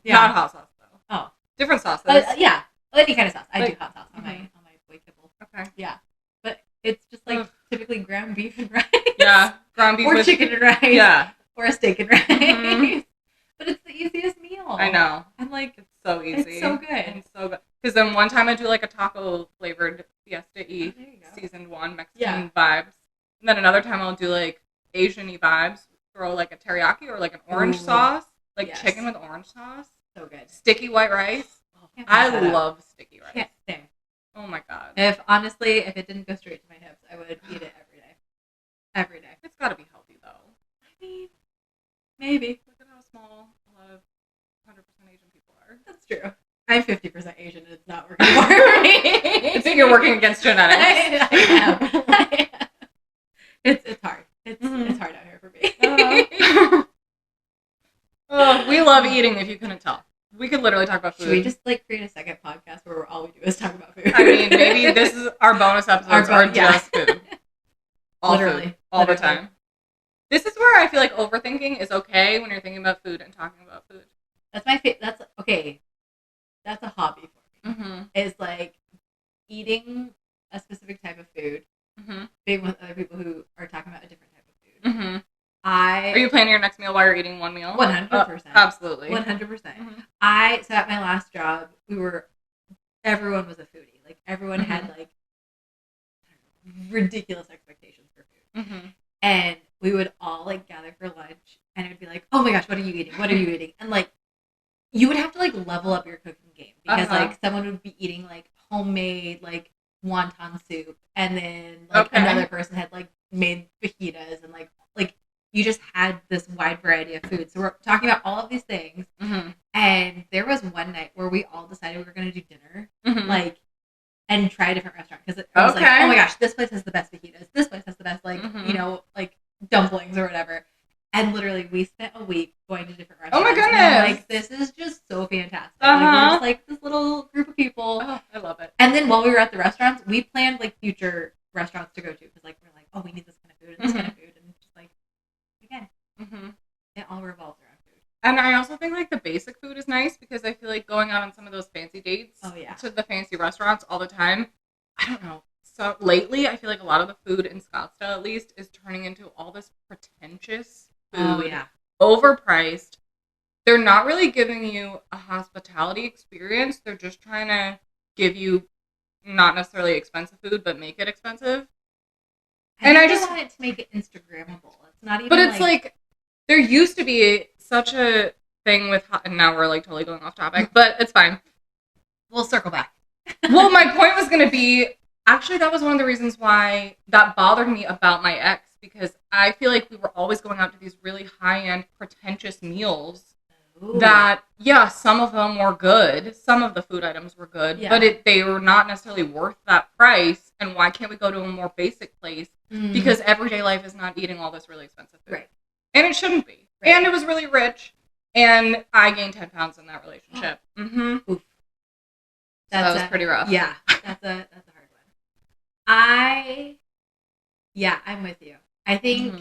Speaker 2: Not hot sauce though.
Speaker 1: Oh.
Speaker 2: Different sauces.
Speaker 1: Yeah. Any kind of sauce. I do hot sauce on my boy kibble.
Speaker 2: Okay.
Speaker 1: Yeah. But it's just like typically ground beef and rice.
Speaker 2: Yeah. Ground beef
Speaker 1: or chicken and rice.
Speaker 2: Yeah.
Speaker 1: Or a steak and rice. But it's the easiest meal.
Speaker 2: I know.
Speaker 1: I'm like,
Speaker 2: it's so easy.
Speaker 1: It's so good.
Speaker 2: It's so good. Because then one time I do like a taco flavored Fiesta E seasoned 1 Mexican vibes. And then another time I'll do like Asian-y vibes. Throw like a teriyaki or like an orange sauce. Like chicken with orange sauce.
Speaker 1: So good.
Speaker 2: Sticky white rice. I love sticky rice.
Speaker 1: Yeah, same.
Speaker 2: Oh my god.
Speaker 1: If it didn't go straight to my hips, I would eat it every day. Every day.
Speaker 2: It's got to be healthy though.
Speaker 1: I mean, maybe.
Speaker 2: Look at how small a lot of 100% Asian people are.
Speaker 1: That's true. I'm 50% Asian and it's not working for me.
Speaker 2: I think you're working against genetics.
Speaker 1: I am. It's hard. It's hard out here for me.
Speaker 2: We love eating, if you couldn't tell. We could literally talk about food.
Speaker 1: Should we just like create a second podcast where all we do is talk about food?
Speaker 2: I mean, maybe this is our bonus episodes are just food. All
Speaker 1: literally.
Speaker 2: food. All the time. This is where I feel like overthinking is okay when you're thinking about food and talking about food.
Speaker 1: That's my favorite. That's okay. That's a hobby for me.
Speaker 2: Mm-hmm.
Speaker 1: Is like eating a specific type of food, being with other people who are talking about a different type of food.
Speaker 2: Mm-hmm.
Speaker 1: Are
Speaker 2: you planning your next meal while you're eating one meal?
Speaker 1: 100%.
Speaker 2: Absolutely.
Speaker 1: 100%. So at my last job, everyone was a foodie. Like everyone had like ridiculous expectations for food. And we would all like gather for lunch and it would be like, oh my gosh, what are you eating? What are you eating? And like you would have to like level up your cooking game because like someone would be eating like homemade like wonton soup and then like another person had like made fajitas and like you just had this wide variety of food. So we're talking about all of these things. And there was one night where we all decided we were going to do dinner like and try a different restaurant because it was like, oh my gosh, this place has the best fajitas. This place has the best like you know like dumplings or whatever. And literally, we spent a week going to different restaurants.
Speaker 2: Oh my goodness!
Speaker 1: And like, this is just so fantastic. Like, we're just like this little group of people.
Speaker 2: Oh, I love it.
Speaker 1: And then while we were at the restaurants, we planned like future restaurants to go to because like we're like, oh, we need this kind of food and this kind of food, and just like again, it all revolves around food.
Speaker 2: And I also think like the basic food is nice because I feel like going out on some of those fancy dates to the fancy restaurants all the time. I don't know. So lately, I feel like a lot of the food in Scottsdale, at least, is turning into all this pretentious food, overpriced. They're not really giving you a hospitality experience. They're just trying to give you not necessarily expensive food, but make it expensive.
Speaker 1: I just want it to make it Instagrammable. It's not even.
Speaker 2: But it's like there used to be such a thing with, and now we're like totally going off topic, but it's fine.
Speaker 1: We'll circle back.
Speaker 2: Well, my point was going to be, actually, that was one of the reasons why that bothered me about my ex, because I feel like we were always going out to these really high-end, pretentious meals that, some of them were good. Some of the food items were good, but they were not necessarily worth that price. And why can't we go to a more basic place? Because everyday life is not eating all this really expensive food.
Speaker 1: Right.
Speaker 2: And it shouldn't be. Right. And it was really rich. And I gained 10 pounds in that relationship. Oof. That was pretty rough.
Speaker 1: Yeah, that's a hard one. I'm with you. I think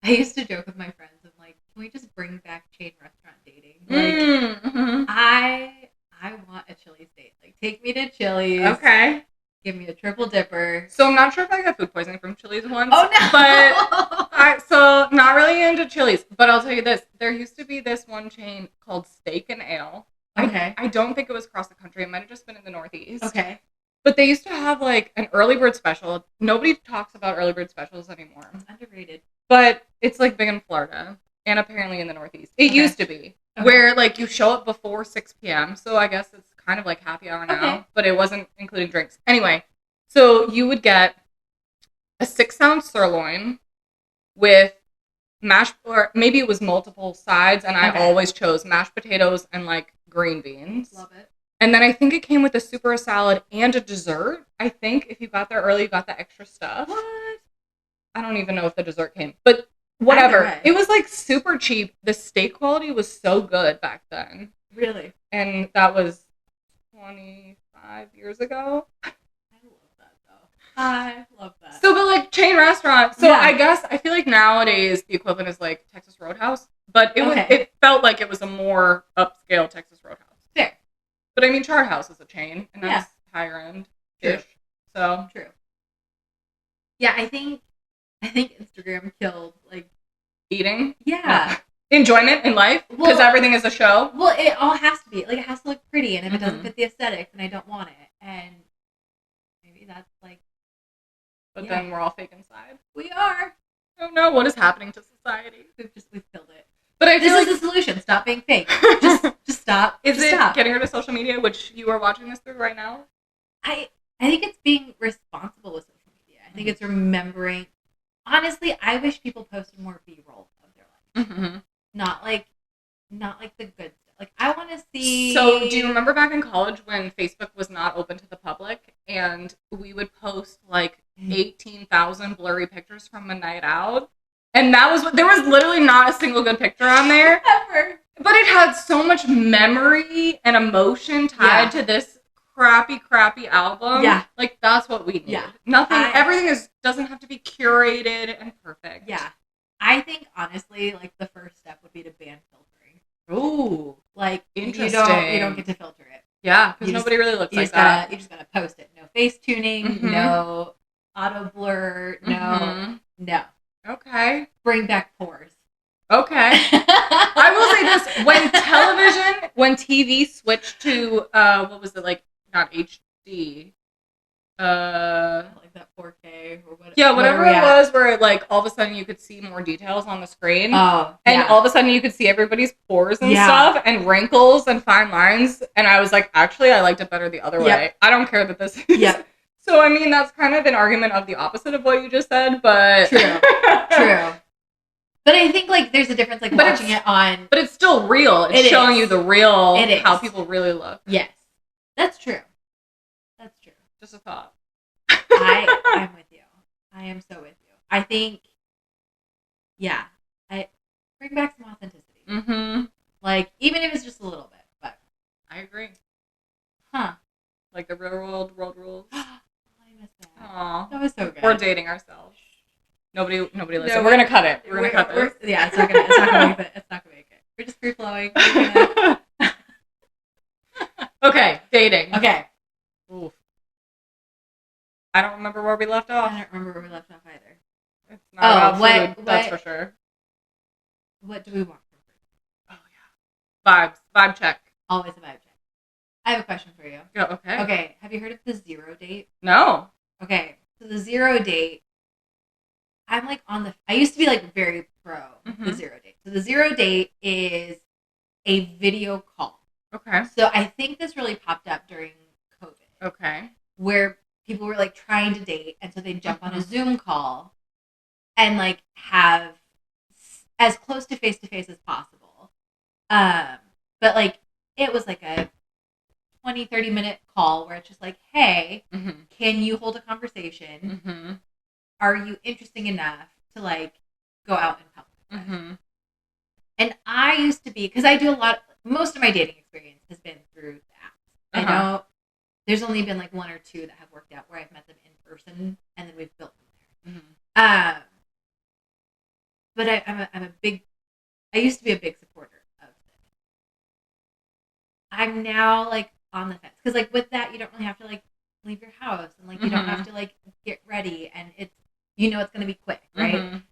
Speaker 1: I used to joke with my friends. I'm like, can we just bring back chain restaurant dating? Like, I want a Chili's date. Like, take me to Chili's.
Speaker 2: Okay.
Speaker 1: Give me a triple dipper.
Speaker 2: So I'm not sure if I got food poisoning from Chili's once.
Speaker 1: Oh no!
Speaker 2: But so not really into Chili's. But I'll tell you this: there used to be this one chain called Steak and Ale.
Speaker 1: Okay.
Speaker 2: I don't think it was across the country. It might have just been in the Northeast.
Speaker 1: Okay.
Speaker 2: But they used to have like an early bird special. Nobody talks about early bird specials anymore.
Speaker 1: It's underrated.
Speaker 2: But it's like big in Florida and apparently in the Northeast. It used to be where like you show up before 6 p.m. So I guess it's kind of like happy hour now, but it wasn't including drinks. Anyway, so you would get a 6-ounce sirloin with mashed, or maybe it was multiple sides, and I always chose mashed potatoes and like green beans.
Speaker 1: Love it. And
Speaker 2: then I think it came with a super salad and a dessert. I think if you got there early, you got the extra stuff.
Speaker 1: What?
Speaker 2: I don't even know if the dessert came, but whatever. It was like super cheap. The steak quality was so good back then.
Speaker 1: Really?
Speaker 2: And that was 25 years ago.
Speaker 1: I love that.
Speaker 2: So, but like chain restaurant. So I guess I feel like nowadays the equivalent is like Texas Roadhouse, but it felt like it was a more upscale Texas Roadhouse.
Speaker 1: Fair.
Speaker 2: But I mean, Chart House is a chain, and that's higher end ish. So
Speaker 1: true. Yeah, I think Instagram killed like
Speaker 2: eating.
Speaker 1: Yeah.
Speaker 2: Enjoyment in life, because everything is a show.
Speaker 1: Well, it all has to be. Like, it has to look pretty, and if it doesn't fit the aesthetic, then I don't want it. And maybe that's like...
Speaker 2: But then we're all fake inside.
Speaker 1: We are.
Speaker 2: I don't know what is happening to society.
Speaker 1: We've killed it.
Speaker 2: But I feel
Speaker 1: this is the solution. Stop being fake. Just stop.
Speaker 2: Stop. Getting rid of social media, which you are watching this through right now?
Speaker 1: I think it's being responsible with social media. I think it's remembering... Honestly, I wish people posted more B-roll of their life. Not like the good stuff. Like, I want to see...
Speaker 2: So, do you remember back in college when Facebook was not open to the public and we would post like 18,000 blurry pictures from a night out? And there was literally not a single good picture on there.
Speaker 1: Ever.
Speaker 2: But it had so much memory and emotion tied to this crappy album. Yeah. Like, that's what we need. Yeah. Everything doesn't have to be curated and perfect.
Speaker 1: Yeah. I think honestly, like the first step would be to ban filtering.
Speaker 2: Ooh,
Speaker 1: like
Speaker 2: interesting.
Speaker 1: You don't get to filter it.
Speaker 2: Yeah, because nobody really looks like that.
Speaker 1: You just gotta post it. No face tuning, no auto blur, no.
Speaker 2: Okay.
Speaker 1: Bring back pores.
Speaker 2: Okay. I will say this: when TV switched to what was it, like, not HD,
Speaker 1: like that 4K or whatever.
Speaker 2: Yeah, whatever it was, where like all of a sudden you could see more details on the screen.
Speaker 1: Oh,
Speaker 2: and all of a sudden you could see everybody's pores and stuff, and wrinkles and fine lines. And I was like, actually, I liked it better the other way. I don't care that this is.
Speaker 1: Yeah.
Speaker 2: So I mean, that's kind of an argument of the opposite of what you just said, but
Speaker 1: true. But I think like there's a difference, like watching it on.
Speaker 2: But it's still real. It's showing you the real, how people really look.
Speaker 1: Yes, that's true. That's true.
Speaker 2: Just a thought.
Speaker 1: I'm with you. I am so with you. I think, yeah, I bring back some authenticity.
Speaker 2: Mm-hmm.
Speaker 1: Like, even if it's just a little bit, but
Speaker 2: I agree.
Speaker 1: Huh?
Speaker 2: Like the real world rules.
Speaker 1: I miss that.
Speaker 2: Aww,
Speaker 1: that was so good.
Speaker 2: We're dating ourselves. Nobody listen. No, we're gonna cut it. We're gonna cut this.
Speaker 1: Yeah, it's not gonna make it. It's not gonna make it. We're just free flowing.
Speaker 2: Okay, dating.
Speaker 1: Okay.
Speaker 2: Oof. I don't remember where we left off.
Speaker 1: I don't remember where we left off either.
Speaker 2: It's not about food, that's for sure.
Speaker 1: What do we want from food?
Speaker 2: Oh yeah. Vibe check.
Speaker 1: Always a vibe check. I have a question for you.
Speaker 2: Oh, okay.
Speaker 1: Okay. Have you heard of the 0 date?
Speaker 2: No.
Speaker 1: Okay. So the 0 date, I'm like I used to be like very pro the 0 date. So the 0 date is a video call.
Speaker 2: Okay.
Speaker 1: So I think this really popped up during COVID.
Speaker 2: Okay.
Speaker 1: Where people were like trying to date, and so they'd jump on a Zoom call and like have as close to face as possible. But like it was like a 20-30 minute call where it's just like, hey, can you hold a conversation? Are you interesting enough to like go out in public? And I used to be, because I do most of my dating experience has been through the apps. I know there's only been like 1 or 2 that have worked out where I've met them in person and then we've built from there. But I used to be a big supporter of it. I'm now like on the fence, because like with that you don't really have to like leave your house, and like you don't have to like get ready, and it's it's going to be quick, right?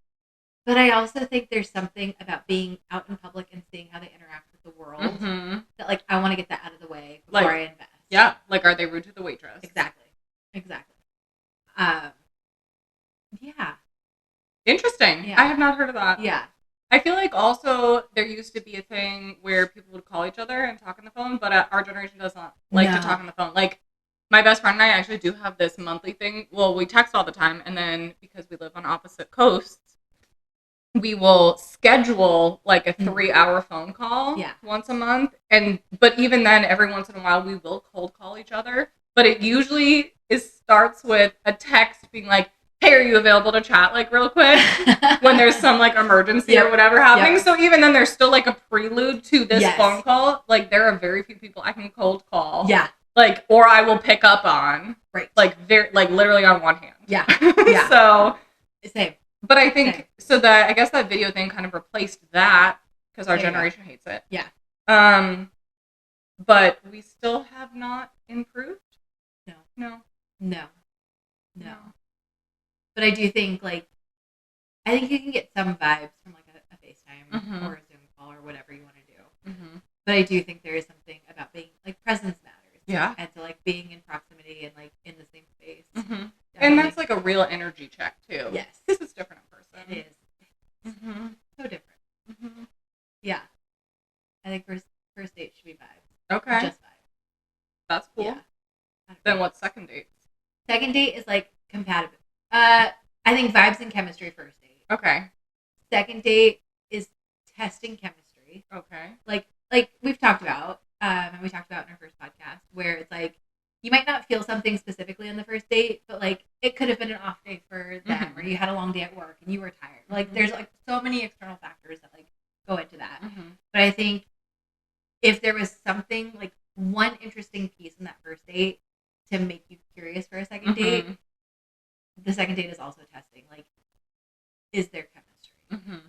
Speaker 1: But I also think there's something about being out in public and seeing how they interact with the world that like I want to get that out of the way before I invest.
Speaker 2: Yeah, like are they rude to the waitress?
Speaker 1: Exactly. Yeah.
Speaker 2: Interesting. Yeah. I have not heard of that.
Speaker 1: Yeah.
Speaker 2: I feel like also there used to be a thing where people would call each other and talk on the phone, but our generation does not like to talk on the phone. Like my best friend and I actually do have this monthly thing. Well, we text all the time, and then because we live on opposite coasts, we will schedule like a 3-hour phone call once a month. But even then, every once in a while, we will cold call each other. But it usually starts with a text being like, hey, are you available to chat like real quick when there's some like emergency or whatever happening? So even then, there's still like a prelude to this phone call. Like there are very few people I can cold call. Yeah. Like, or I will pick up on. Right. Like literally on one hand. Yeah. Yeah. So.
Speaker 1: Same.
Speaker 2: But I think I guess that video thing kind of replaced that because our generation hates it. Yeah. But we still have not improved. No.
Speaker 1: But I do think I think you can get some vibes from like a FaceTime or a Zoom call or whatever you want to do. But I do think there is something about being like presence matters.
Speaker 2: Yeah.
Speaker 1: And so like being in proximity and like in the same space.
Speaker 2: And that's like a real energy check too.
Speaker 1: Yes.
Speaker 2: Because it's different in person.
Speaker 1: It is. So different. Yeah. I think first date should be vibes.
Speaker 2: Okay.
Speaker 1: Just vibes.
Speaker 2: That's cool.
Speaker 1: Yeah.
Speaker 2: Then what's second date?
Speaker 1: Second date is like compatible. I think vibes and chemistry first date.
Speaker 2: Okay.
Speaker 1: Second date is testing chemistry.
Speaker 2: Okay.
Speaker 1: Like we've talked about, and we talked about in our first podcast, where it's like you might not feel something specifically on the first date, but like it could have been an off day for them, or you had a long day at work and you were tired. Like there's like so many external factors that like go into that. But I think if there was something like one interesting piece in that first date to make you curious for a second date, the second date is also testing. Like, is there chemistry?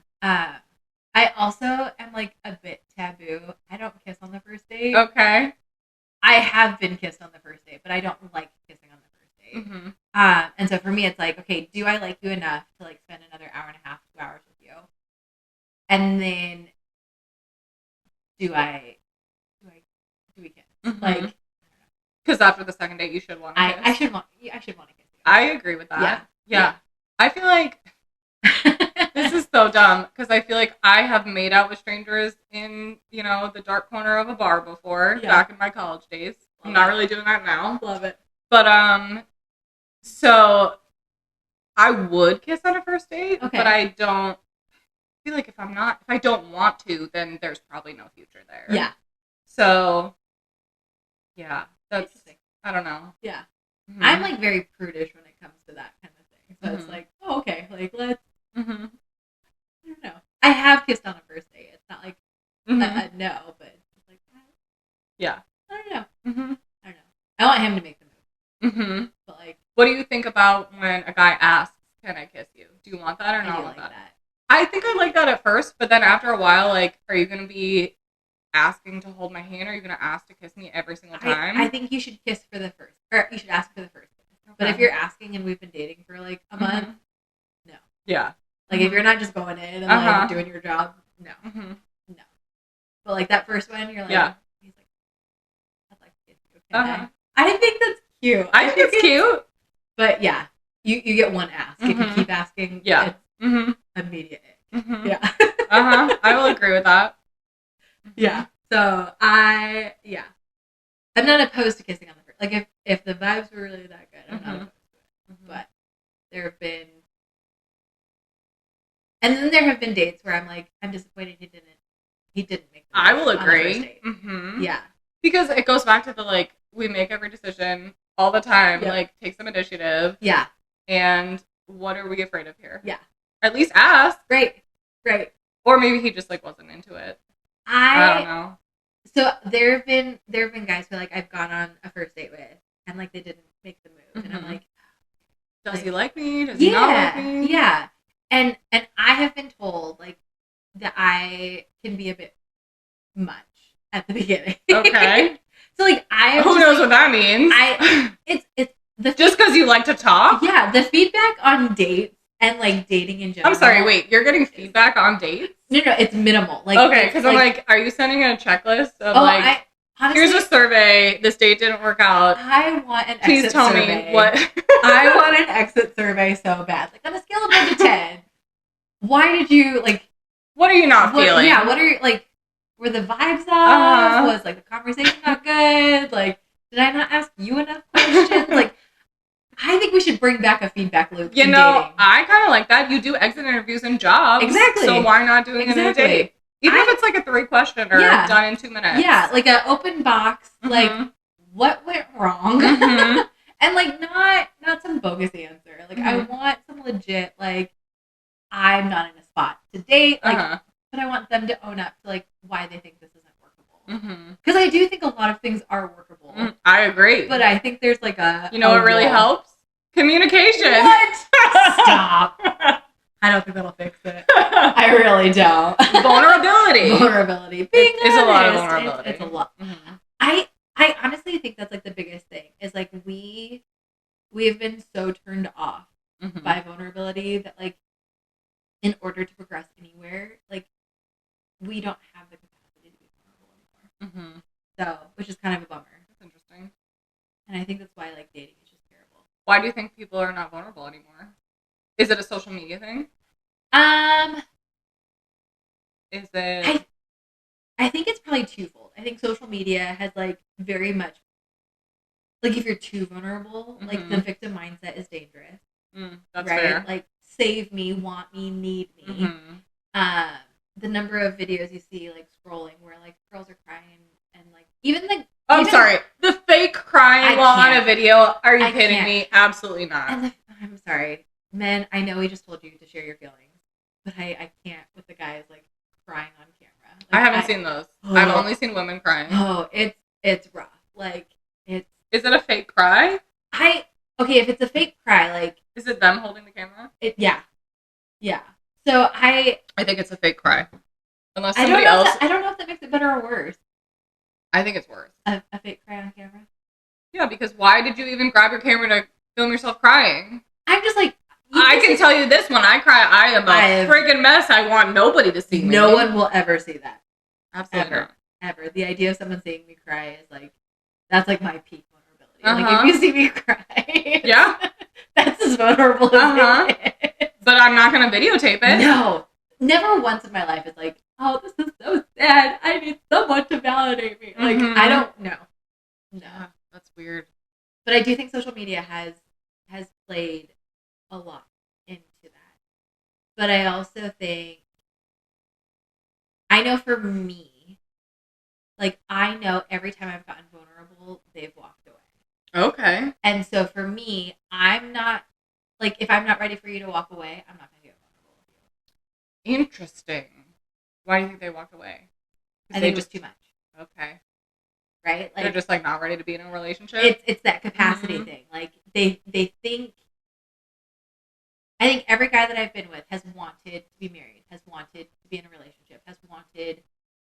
Speaker 1: I also am like a bit taboo. I don't kiss on the first date.
Speaker 2: Okay.
Speaker 1: I have been kissed on the first date, but I don't like kissing on the first date.
Speaker 2: Mm-hmm.
Speaker 1: And so for me, it's like, okay, do I like you enough to like spend another hour and a half, 2 hours with you? And then do we kiss?
Speaker 2: Mm-hmm.
Speaker 1: Like,
Speaker 2: because after the second date, you should want to kiss.
Speaker 1: I should want to kiss you.
Speaker 2: I agree with that. Yeah. I feel like this is so dumb because I feel like I have made out with strangers in, the dark corner of a bar before back in my college days. I'm not really doing that now.
Speaker 1: Love it.
Speaker 2: But, so I would kiss on a first date, but I don't feel like if I don't want to, then there's probably no future there.
Speaker 1: Yeah.
Speaker 2: So, yeah, that's, I don't know.
Speaker 1: Yeah.
Speaker 2: Mm-hmm.
Speaker 1: I'm like very prudish when it comes to that kind of thing. So it's like, oh, okay, like let's, I don't know. I have kissed on a first date. It's not like a no, but it's like,
Speaker 2: yeah.
Speaker 1: I don't know. I don't know. I want him to make the move. But like,
Speaker 2: what do you think about when a guy asks, "Can I kiss you?" Do you want that or not want that? I think I like that at first, but then after a while, like, are you going to be asking to hold my hand? Or are you going to ask to kiss me every single time?
Speaker 1: I think you should kiss for the first, or you should ask for the first kiss. Okay. But if you're asking and we've been dating for like a month, no.
Speaker 2: Yeah.
Speaker 1: Like if you're not just going in and like doing your job, no. No. But like that first one, you're like, he's like, I'd like to kiss you. Okay. I think that's cute.
Speaker 2: I think it's cute.
Speaker 1: But yeah, you get one ask. If you keep asking, it's immediate. Yeah.
Speaker 2: I will agree with that.
Speaker 1: Yeah. So I'm not opposed to kissing on the first. Like if the vibes were really that good, I'm not opposed to it. But there have been, and then there have been dates where I'm like, I'm disappointed he didn't make the
Speaker 2: I will agree.
Speaker 1: Yeah.
Speaker 2: Because it goes back to the like, we make every decision all the time. Like, take some initiative.
Speaker 1: Yeah.
Speaker 2: And what are we afraid of here?
Speaker 1: Yeah.
Speaker 2: At least ask.
Speaker 1: Right.
Speaker 2: Or maybe he just like wasn't into it. I don't know.
Speaker 1: So there have been guys who like I've gone on a first date with and like they didn't make the move and I'm like,
Speaker 2: does he like me? Does he not like me?
Speaker 1: Yeah. And I have been told like that I can be a bit much at the beginning. Okay. So like
Speaker 2: who knows what that means?
Speaker 1: Just
Speaker 2: because you like to talk?
Speaker 1: Yeah, the feedback on dates and like dating in general.
Speaker 2: I'm sorry, wait, you're getting feedback on dates?
Speaker 1: No, it's minimal. Like
Speaker 2: okay, because I'm like, are you sending a checklist of honestly, here's a survey. This date didn't work out.
Speaker 1: I want an
Speaker 2: Please
Speaker 1: exit
Speaker 2: tell
Speaker 1: survey.
Speaker 2: me what.
Speaker 1: I want an exit survey so bad. Like on a scale of 1 to 10, why did you like?
Speaker 2: What are you not feeling?
Speaker 1: Yeah, what are you like? Were the vibes off? Was like the conversation not good? Like, did I not ask you enough questions? Like, I think we should bring back a feedback loop.
Speaker 2: You know, dating. I kind of like that. You do exit interviews and jobs.
Speaker 1: Exactly.
Speaker 2: So why not doing it in a date? Even if it's like a 3-questioner done in 2 minutes.
Speaker 1: Yeah, like an open box. Like, what went wrong? And like not some bogus answer. Like I want some legit. Like I'm not in a spot to date. Like, but I want them to own up to like why they think this isn't workable. Because I do think a lot of things are workable.
Speaker 2: I agree.
Speaker 1: But I think there's like a
Speaker 2: what really helps? Communication.
Speaker 1: What? Stop. I don't think that'll fix it. I really don't. Vulnerability. Being
Speaker 2: it's a lot of vulnerability.
Speaker 1: It's a lot. I honestly think that's like the biggest thing is like we have been so turned off by vulnerability that like in order to progress anywhere, like we don't have the capacity to be vulnerable anymore. So, which is kind of a bummer.
Speaker 2: That's interesting.
Speaker 1: And I think that's why like dating is just terrible.
Speaker 2: Why do you think people are not vulnerable anymore? Is it a social media thing? Is it?
Speaker 1: I think it's probably twofold. I think social media has like very much like if you're too vulnerable, like the victim mindset is dangerous.
Speaker 2: That's
Speaker 1: right?
Speaker 2: fair.
Speaker 1: Like save me, want me, need me. The number of videos you see like scrolling where like girls are crying and like even like
Speaker 2: sorry, the fake crying while on a video. Are you kidding me? Absolutely not.
Speaker 1: And I'm sorry, men. I know we just told you to share your feelings, but I can't with the guys like crying on camera. Like,
Speaker 2: I haven't seen those. I've only seen women crying.
Speaker 1: Oh, it's rough. Like it's.
Speaker 2: Is it a fake cry? If
Speaker 1: it's a fake cry, like
Speaker 2: is it them holding the camera?
Speaker 1: Yeah. So
Speaker 2: I think it's a fake cry. Unless
Speaker 1: I
Speaker 2: somebody else.
Speaker 1: I don't know if that makes it better or worse.
Speaker 2: I think it's worse.
Speaker 1: A fake cry on camera?
Speaker 2: Yeah, because why did you even grab your camera to film yourself crying?
Speaker 1: I'm just like,
Speaker 2: I can tell you this, when I cry, I am a friggin' mess. I want nobody to see me.
Speaker 1: No one will ever see that.
Speaker 2: Absolutely
Speaker 1: ever.
Speaker 2: not.
Speaker 1: Ever. The idea of someone seeing me cry is like, that's like my peak vulnerability. Like, if you see me cry,
Speaker 2: yeah,
Speaker 1: that's as vulnerable as it is.
Speaker 2: But I'm not going to videotape it.
Speaker 1: No. Never once in my life is like, oh, this is so sad. I need someone to validate me. Like, I don't know. No.
Speaker 2: Yeah, that's weird.
Speaker 1: But I do think social media has played a lot into that. But I also think, I know for me, like, I know every time I've gotten vulnerable, they've walked away.
Speaker 2: Okay.
Speaker 1: And so for me, I'm not, like, if I'm not ready for you to walk away, I'm not going to get vulnerable with you.
Speaker 2: Interesting. Why do you think they walked away?
Speaker 1: I think it was too much.
Speaker 2: Okay.
Speaker 1: Right? Like,
Speaker 2: they're just, like, not ready to be in a relationship?
Speaker 1: It's that capacity thing. Like, they think, I think every guy that I've been with has wanted to be married, has wanted to be in a relationship, has wanted,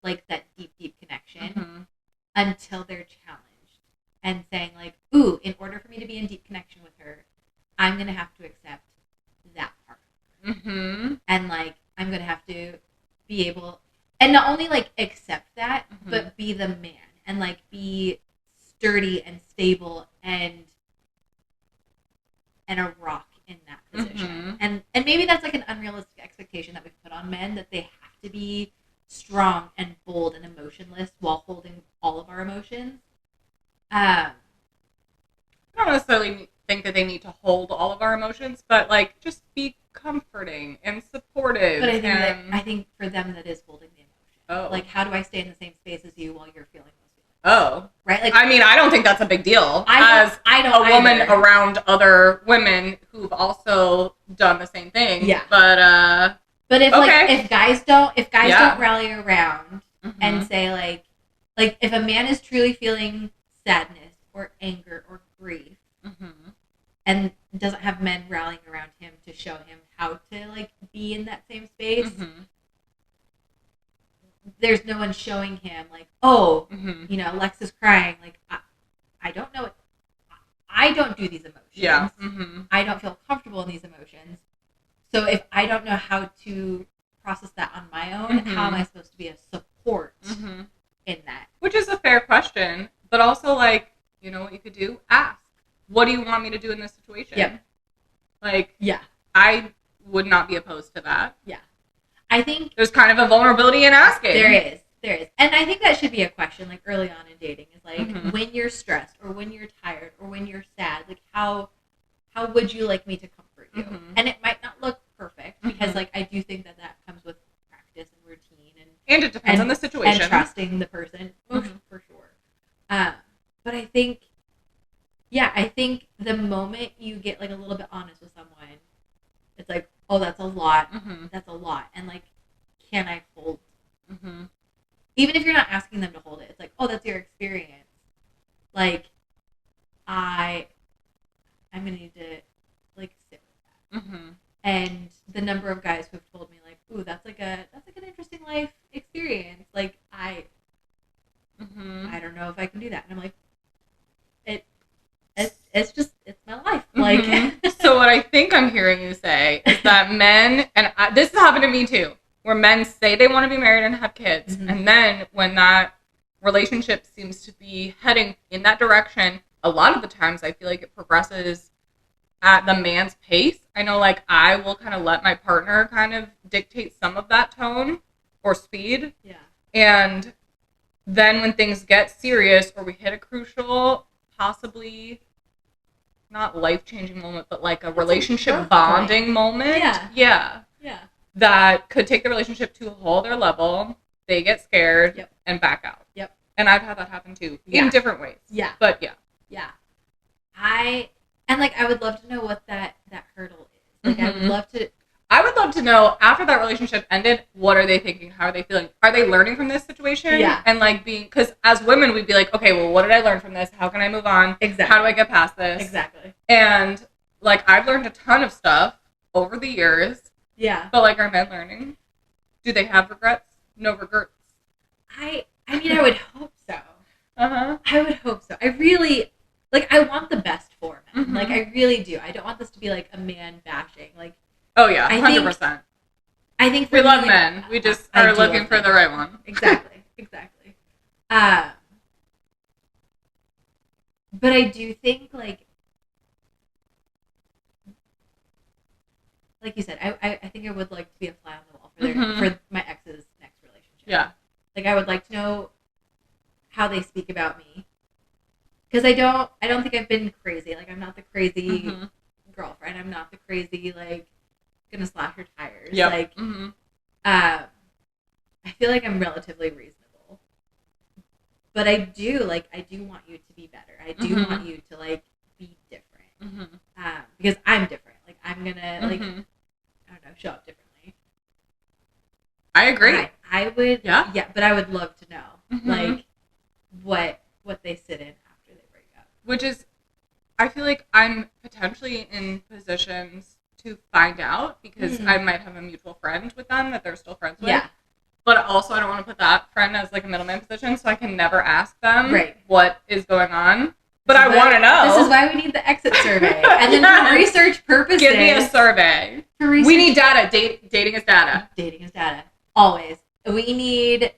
Speaker 1: like, that deep, deep connection until they're challenged and saying, like, ooh, in order for me to be in deep connection with her, I'm going to have to accept that part of her. And, like, I'm going to have to be able, and not only, like, accept that, but be the man and, like, be sturdy and stable and a rock in that position. And maybe that's like an unrealistic expectation that we've put on men, that they have to be strong and bold and emotionless while holding all of our emotions.
Speaker 2: I don't necessarily think that they need to hold all of our emotions, but, like, just be comforting and supportive.
Speaker 1: But I think for them that is holding the emotion. Like, how do I stay in the same space as you while you're feeling those feelings?
Speaker 2: Oh.
Speaker 1: Right? Like,
Speaker 2: I mean, I don't think that's a big deal. I don't a woman around other women who've also done the same thing.
Speaker 1: Yeah.
Speaker 2: But
Speaker 1: if like if guys don't rally around and say like if a man is truly feeling sadness or anger or grief and doesn't have men rallying around him to show him how to, like, be in that same space, there's no one showing him, like, oh, you know, Alexa's crying. Like, I don't know. I don't do these emotions.
Speaker 2: Yeah.
Speaker 1: I don't feel comfortable in these emotions. So if I don't know how to process that on my own, how am I supposed to be a support in that?
Speaker 2: Which is a fair question. But also, like, you know what you could do? Ask. What do you want me to do in this situation?
Speaker 1: Yep.
Speaker 2: Like,
Speaker 1: yeah.
Speaker 2: I would not be opposed to that.
Speaker 1: Yeah. I think
Speaker 2: there's kind of a vulnerability in asking.
Speaker 1: There is. And I think that should be a question, like, early on in dating, is like, when you're stressed or when you're tired or when you're sad, like, how would you like me to comfort you? And it might not look perfect because, like, I do think that comes with practice and routine
Speaker 2: and it depends on the situation
Speaker 1: and trusting the person for sure. But I think the moment you get, like, a little bit honest with someone, it's like, oh, that's a lot. That's a lot. And, like, can I hold? Even if you're not asking them to hold it, it's like, oh, that's your experience. Like, I'm gonna need to, like, sit with that. And the number of guys who have told me, like, ooh, that's like an interesting life experience. Like, I don't know if I can do that. And I'm like, it's my life. Like,
Speaker 2: so what I think I'm hearing you say is that men, and this has happened to me too, where men say they want to be married and have kids, and then when that relationship seems to be heading in that direction, a lot of the times I feel like it progresses at the man's pace. I know, like, I will kind of let my partner kind of dictate some of that tone or speed.
Speaker 1: Yeah.
Speaker 2: And then when things get serious or we hit a crucial, possibly not life-changing moment, but like a relationship bonding moment. Yeah. That could take the relationship to a whole other level. They get scared and back out. And I've had that happen too, in different ways. But
Speaker 1: I would love to know what that hurdle is. Like, I would love to
Speaker 2: know, after that relationship ended, what are they thinking? How are they feeling? Are they learning from this situation?
Speaker 1: Yeah.
Speaker 2: And, like, because as women, we'd be like, okay, well, what did I learn from this? How can I move on?
Speaker 1: Exactly.
Speaker 2: How do I get past this?
Speaker 1: Exactly.
Speaker 2: And, like, I've learned a ton of stuff over the years.
Speaker 1: Yeah.
Speaker 2: But like, are men learning? Do they have regrets? No regrets.
Speaker 1: I mean, I would hope so.
Speaker 2: Uh-huh.
Speaker 1: I would hope so. I really, like, I want the best for men.
Speaker 2: Mm-hmm.
Speaker 1: Like, I really do. I don't want this to be like a man bashing. Like,
Speaker 2: oh yeah, 100%.
Speaker 1: I think
Speaker 2: we love men. We just are looking for the right one.
Speaker 1: Exactly. Exactly. But I do think like you said, I think I would like to be a fly on the wall for my ex's next relationship.
Speaker 2: Yeah.
Speaker 1: Like I would like to know how they speak about me. Because I don't think I've been crazy. Like I'm not the crazy girlfriend. I'm not the crazy like gonna slash your tires.
Speaker 2: Yep.
Speaker 1: Like I feel like I'm relatively reasonable. But I do want you to be better. I do want you to like be different. Because I'm different. Like I'm gonna like I don't know, show up differently.
Speaker 2: I agree.
Speaker 1: I would
Speaker 2: yeah,
Speaker 1: but I would love to know like what they sit in after they break up.
Speaker 2: Which is I feel like I'm potentially in positions to find out because I might have a mutual friend with them that they're still friends with.
Speaker 1: Yeah.
Speaker 2: But also I don't want to put that friend as like a middleman position, so I can never ask them what is going on. But I want to know.
Speaker 1: This is why we need the exit survey. And then for research purposes.
Speaker 2: Give me a survey. We need data. Dating is data.
Speaker 1: Dating is data. Always. We need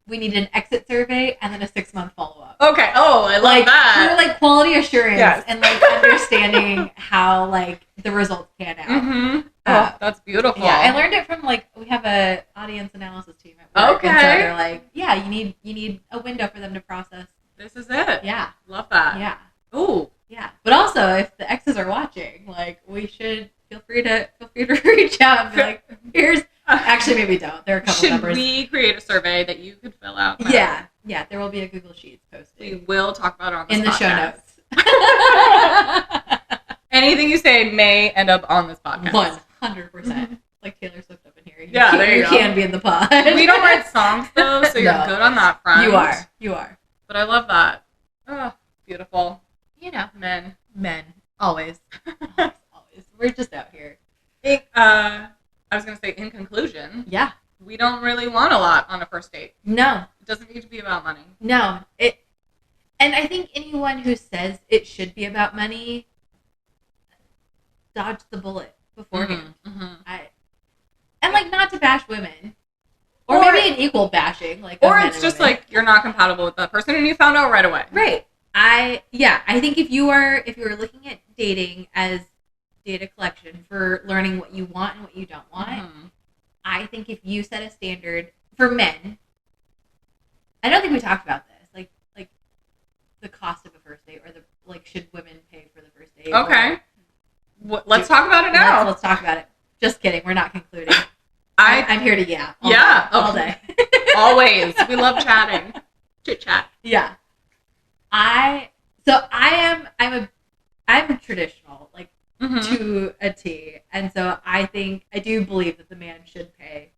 Speaker 1: an exit survey and then a 6-month follow-up.
Speaker 2: Okay. Oh, I love that.
Speaker 1: For like quality assurance and like understanding how like the results pan out.
Speaker 2: Oh, that's beautiful.
Speaker 1: Yeah, I learned it from like we have a audience analysis team at work.
Speaker 2: Okay.
Speaker 1: And so they're like, yeah, you need a window for them to process.
Speaker 2: This is it.
Speaker 1: Yeah.
Speaker 2: Love that.
Speaker 1: Yeah.
Speaker 2: Ooh.
Speaker 1: Yeah. But also if the exes are watching, like we should feel free to reach out and be like, here's actually maybe don't. There are a couple numbers.
Speaker 2: Should we create a survey that you could fill out?
Speaker 1: Yeah. Yeah. There will be a Google Sheets posted.
Speaker 2: We will talk about it on this
Speaker 1: in the
Speaker 2: podcast.
Speaker 1: show notes.
Speaker 2: Anything you say may end up on this podcast.
Speaker 1: 100%. Like Taylor Swift up in here.
Speaker 2: There you go.
Speaker 1: You can be in the pod.
Speaker 2: We don't write songs though, so you're good on that front.
Speaker 1: You are.
Speaker 2: But I love that. Oh, beautiful.
Speaker 1: You know,
Speaker 2: Men.
Speaker 1: Always. Always. We're just out here.
Speaker 2: I was going to say, in conclusion, we don't really want a lot on a first date.
Speaker 1: No.
Speaker 2: It doesn't need to be about money.
Speaker 1: No. And I think anyone who says it should be about money, dodge the bullet beforehand. And like not to bash women. Or maybe an equal bashing. Like,
Speaker 2: or it's just like you're not compatible with that person and you found out right away.
Speaker 1: Right. I think if you are looking at dating as data collection for learning what you want and what you don't want, I think if you set a standard for men, I don't think we talked about this, like the cost of a first date or the like should women pay for the first date?
Speaker 2: Okay. Let's talk about it now.
Speaker 1: Let's talk about it. Just kidding. We're not concluding. I'm here to all day.
Speaker 2: Always. We love chatting. Chit chat.
Speaker 1: Yeah. I'm traditional, like to a T. And so I do believe that the man should pay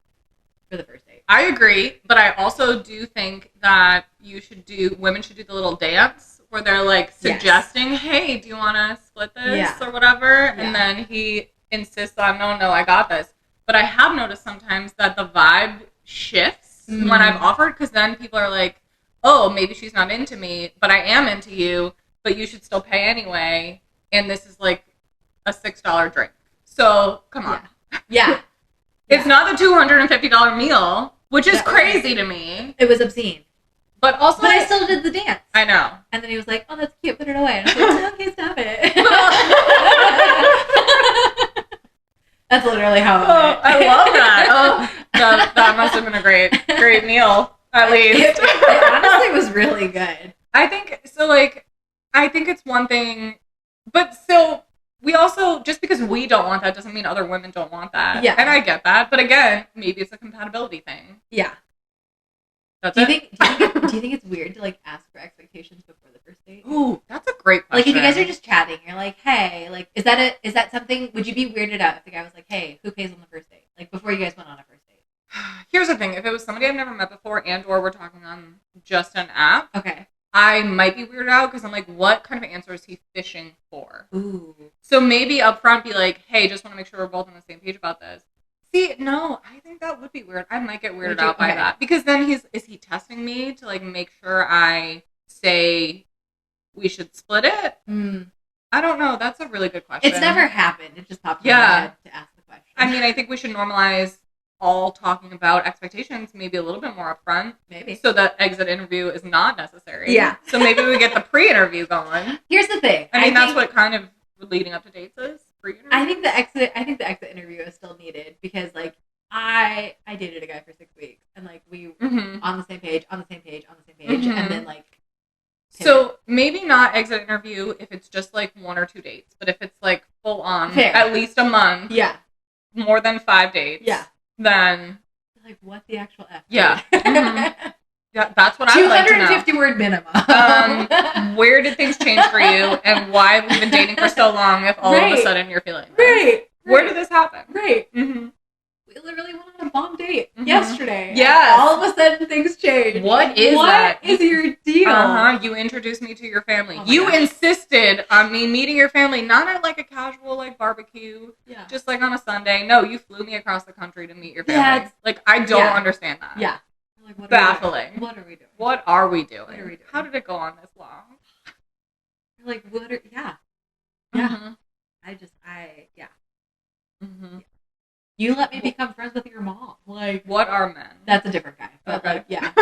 Speaker 1: for the first date.
Speaker 2: I agree, but I also do think that women should do the little dance where they're like suggesting, hey, do you want to split this or whatever? Yeah. And then he insists on, no, I got this. But I have noticed sometimes that the vibe shifts when I've offered, because then people are like, oh, maybe she's not into me, but I am into you, but you should still pay anyway. And this is like a $6 drink. So come on.
Speaker 1: Yeah.
Speaker 2: It's not the $250 meal, which is crazy to me.
Speaker 1: It was obscene.
Speaker 2: But I
Speaker 1: still did the dance.
Speaker 2: I know.
Speaker 1: And then he was like, oh, that's cute, put it away. And I was like, okay, stop it. That's literally how it went.
Speaker 2: I love that. That must have been a great meal, at least.
Speaker 1: It honestly was really good.
Speaker 2: I think it's one thing, but still, we also, just because we don't want that doesn't mean other women don't want that.
Speaker 1: Yeah.
Speaker 2: And I get that. But again, maybe it's a compatibility thing.
Speaker 1: Yeah.
Speaker 2: That's
Speaker 1: do you think it's weird to like ask for expectations before the first date?
Speaker 2: Ooh, that's a great question.
Speaker 1: Like if you guys are just chatting, you're like, hey, like is that something? Would you be weirded out if the guy was like, hey, who pays on the first date? Like before you guys went on a first date.
Speaker 2: Here's the thing: if it was somebody I've never met before, and/or we're talking on just an app,
Speaker 1: okay,
Speaker 2: I might be weirded out because I'm like, what kind of answer is he fishing for?
Speaker 1: Ooh.
Speaker 2: So maybe up front be like, hey, just want to make sure we're both on the same page about this. See, no, I think that would be weird. I might get weirded out by that. Because then is he testing me to like make sure I say we should split it? I don't know. That's a really good question.
Speaker 1: It's never happened. It just popped in my head to ask the question.
Speaker 2: I mean, I think we should normalize all talking about expectations maybe a little bit more upfront.
Speaker 1: Maybe.
Speaker 2: So the exit interview is not necessary.
Speaker 1: Yeah.
Speaker 2: So maybe we get the pre-interview going.
Speaker 1: Here's the thing.
Speaker 2: I mean, that's what kind of leading up to dates is.
Speaker 1: I think the exit interview is still needed because like I dated a guy for 6 weeks and like we on the same page, and then like
Speaker 2: so maybe not exit interview if it's just like 1 or 2 dates, but if it's like full on at least a month, more than 5 dates, then
Speaker 1: like what the actual F?
Speaker 2: Yeah, that's what I would like to know.
Speaker 1: 250 word minimum.
Speaker 2: Where did things change for you, and why have we been dating for so long? If all of a sudden you're feeling this? Where did this happen?
Speaker 1: We literally went on a bomb date yesterday.
Speaker 2: Yes.
Speaker 1: All of a sudden things change.
Speaker 2: What that?
Speaker 1: What is your deal?
Speaker 2: You introduced me to your family. You insisted on me meeting your family, not at like a casual like barbecue, just like on a Sunday. No, you flew me across the country to meet your family. Like I don't understand that.
Speaker 1: Yeah. Like, what
Speaker 2: baffling.
Speaker 1: What are we doing?
Speaker 2: What are we doing? How did it go on this long?
Speaker 1: Like what are You let me become friends with your mom. Like,
Speaker 2: what are men?
Speaker 1: That's a different guy. But
Speaker 2: okay.
Speaker 1: Yeah,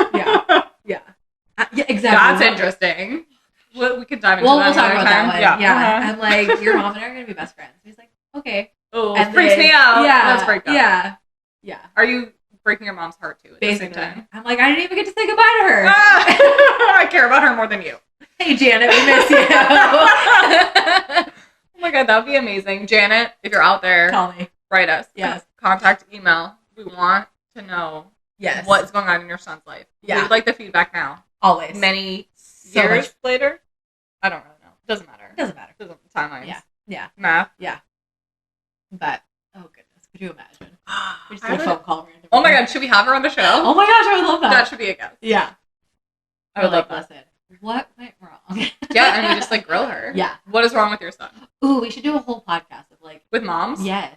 Speaker 1: exactly.
Speaker 2: That's interesting. We could dive into that.
Speaker 1: We'll talk about
Speaker 2: time.
Speaker 1: That one. Yeah. I'm like, your mom and I are gonna be best friends. He's like, okay.
Speaker 2: Oh, freaks me out.
Speaker 1: Yeah.
Speaker 2: Let's break up.
Speaker 1: Yeah.
Speaker 2: Are you breaking your mom's heart too? At
Speaker 1: Basically.
Speaker 2: The same time?
Speaker 1: I'm like, I didn't even get to say goodbye to her.
Speaker 2: I care about her more than you.
Speaker 1: Hey, Janet, we miss you.
Speaker 2: Oh my god, that would be amazing. Janet, if you're out there,
Speaker 1: call me.
Speaker 2: Write us.
Speaker 1: Yes.
Speaker 2: Contact, email. We want to know what's going on in your son's life. Yeah. We would like the feedback now.
Speaker 1: Always.
Speaker 2: Many years later? I don't really know. Doesn't matter. Timelines.
Speaker 1: Yeah.
Speaker 2: Math.
Speaker 1: Yeah. But, oh goodness. Could you imagine? We just did a phone call.
Speaker 2: Oh my god, should we have her on the show?
Speaker 1: Oh my gosh, I would love that.
Speaker 2: That should be a guest.
Speaker 1: Yeah.
Speaker 2: I would love that.
Speaker 1: Listen, what went wrong?
Speaker 2: Yeah, and we just like grill her.
Speaker 1: Yeah.
Speaker 2: What is wrong with your son?
Speaker 1: Ooh, we should do a whole podcast of like...
Speaker 2: With moms?
Speaker 1: Yes.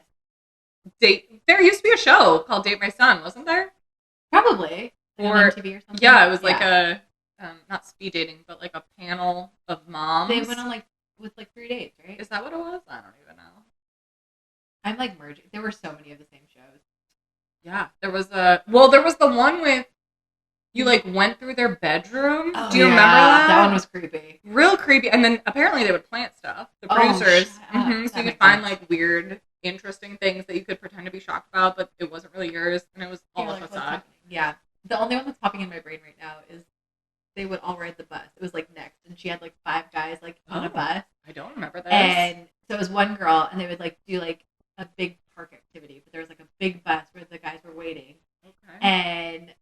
Speaker 2: There used to be a show called Date My Son, wasn't there?
Speaker 1: Probably.
Speaker 2: Or
Speaker 1: on MTV or something.
Speaker 2: Yeah, it was like a not speed dating, but like a panel of moms.
Speaker 1: They went on like with like 3 dates, right?
Speaker 2: Is that what it was? I don't even know.
Speaker 1: I'm like merging. There were so many of the same shows.
Speaker 2: Yeah, there was the one with you like went through their bedroom.
Speaker 1: Oh,
Speaker 2: do you remember that?
Speaker 1: That one was creepy.
Speaker 2: Real creepy. And then apparently they would plant stuff. The producers, so you could find like weird, interesting things that you could pretend to be shocked about, but it wasn't really yours, and it was all a facade.
Speaker 1: Yeah. The only one that's popping in my brain right now is they would all ride the bus. It was like Next, and she had like 5 guys like on a bus.
Speaker 2: I don't remember this.
Speaker 1: And so it was one girl, and they would like do like a big park activity, but there was like a big bus where the guys were waiting.
Speaker 2: Okay.
Speaker 1: And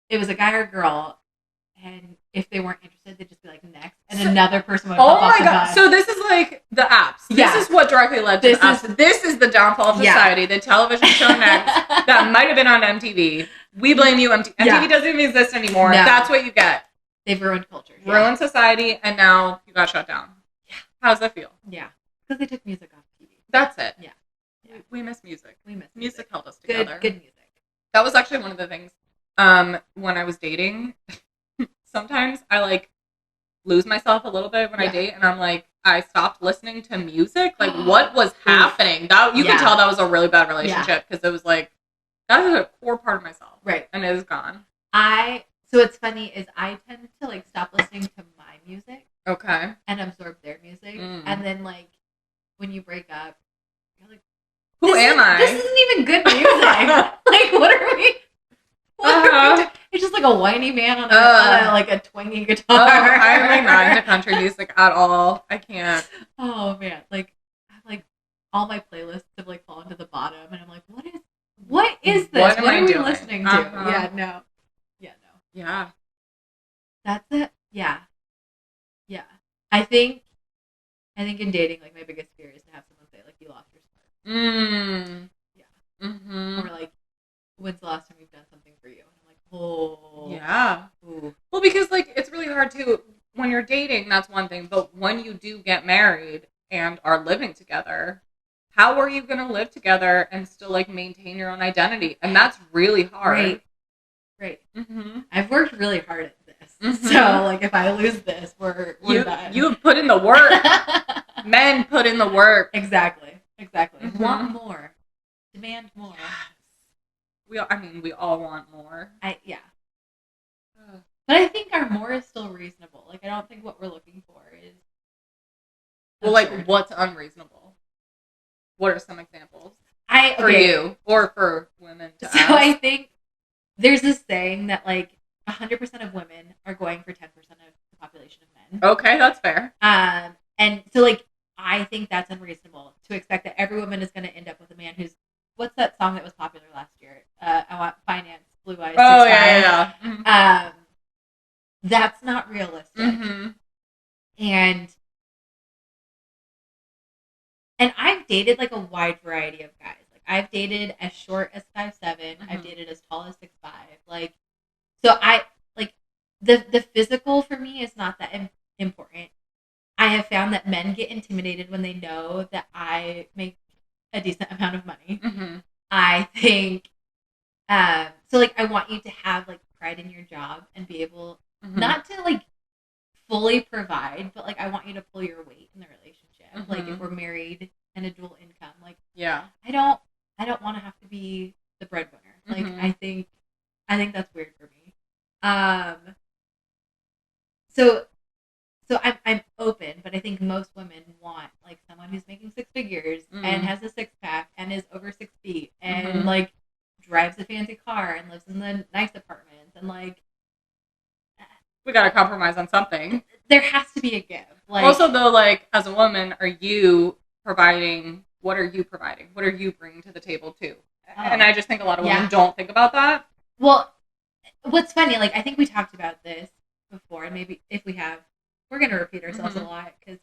Speaker 1: it was a guy or girl, and if they weren't interested, they'd just be like next, and another person would pop off the bus.
Speaker 2: So this is like the apps. This is what directly led to the apps. This is the downfall of society. The television show Next that might have been on MTV. We blame you, MTV. MTV doesn't even exist anymore. No. That's what you get.
Speaker 1: They've ruined culture.
Speaker 2: Ruined society, and now you got shut down.
Speaker 1: Yeah.
Speaker 2: How does that feel?
Speaker 1: Yeah. Because they took music off TV.
Speaker 2: That's it.
Speaker 1: Yeah.
Speaker 2: We miss music.
Speaker 1: Music
Speaker 2: held us together.
Speaker 1: Good music.
Speaker 2: That was actually one of the things when I was dating. Sometimes I like lose myself a little bit when I date, and I'm like, I stopped listening to music. Like, what was happening? That you could tell that was a really bad relationship because it was like that is a core part of myself,
Speaker 1: right?
Speaker 2: And it is gone.
Speaker 1: So what's funny is I tend to like stop listening to my music,
Speaker 2: okay,
Speaker 1: and absorb their music, and then like when you break up, you're like,
Speaker 2: who am I?
Speaker 1: This isn't even good music. Like, what are we? It's just like a whiny man on like a twangy guitar.
Speaker 2: I'm like not into country music at all. I can't.
Speaker 1: Oh man, like I'm like all my playlists have like fallen to the bottom, and I'm like, what is this? What are we listening to? Yeah, no.
Speaker 2: Yeah.
Speaker 1: That's it. Yeah. I think in dating, like my biggest fear is to have someone say like you lost your spark. Yeah. Or like, when's the last time you've done something for you? And I'm like, oh.
Speaker 2: Yeah.
Speaker 1: Ooh.
Speaker 2: Well, because like it's really hard to when you're dating. That's one thing, but when you do get married and are living together, how are you going to live together and still like maintain your own identity? And that's really hard.
Speaker 1: Right.
Speaker 2: Mm-hmm.
Speaker 1: I've worked really hard at this. Mm-hmm. So like if I lose this, we're done.
Speaker 2: You've put in the work. Men put in the work.
Speaker 1: Exactly. Mm-hmm. Want more. Demand more.
Speaker 2: We all want more.
Speaker 1: But I think our more is still reasonable. Like I don't think what we're looking for is
Speaker 2: like what's unreasonable? What are some examples? For you or for women to ask?
Speaker 1: So I think there's this saying that like 100% of women are going for 10% of the population of men.
Speaker 2: Okay, that's fair.
Speaker 1: And so like I think that's unreasonable to expect that every woman is going to end up with a man who's, what's that song that was popular last year? I Want Finance, Blue Eyes.
Speaker 2: Oh yeah. Mm-hmm.
Speaker 1: That's not realistic.
Speaker 2: Mm-hmm.
Speaker 1: And I've dated like a wide variety of guys. Like I've dated as short as 5'7". Mm-hmm. I've dated as tall as 6'5". Like, so I like the physical for me is not that important. I have found that men get intimidated when they know that I make a decent amount of money.
Speaker 2: Mm-hmm.
Speaker 1: I think so. Like, I want you to have like pride in your job and be able not to like fully provide, but like I want you to pull your weight in the relationship. Mm-hmm. Like if we're married and a dual income, like I don't want to have to be the breadwinner. Like I think that's weird for me. So I'm open, but I think most women want like someone who's making 6 figures and has a 6-pack and is over 6 feet and like drives a fancy car and lives in the nice apartments and like
Speaker 2: we gotta compromise on something.
Speaker 1: There has to be a give. Like,
Speaker 2: also, though, like as a woman, are you providing? What are you providing? What are you bringing to the table too? And I just think a lot of women don't think about that.
Speaker 1: Well, what's funny, like I think we talked about this before, and maybe if we have, we're gonna repeat ourselves a lot because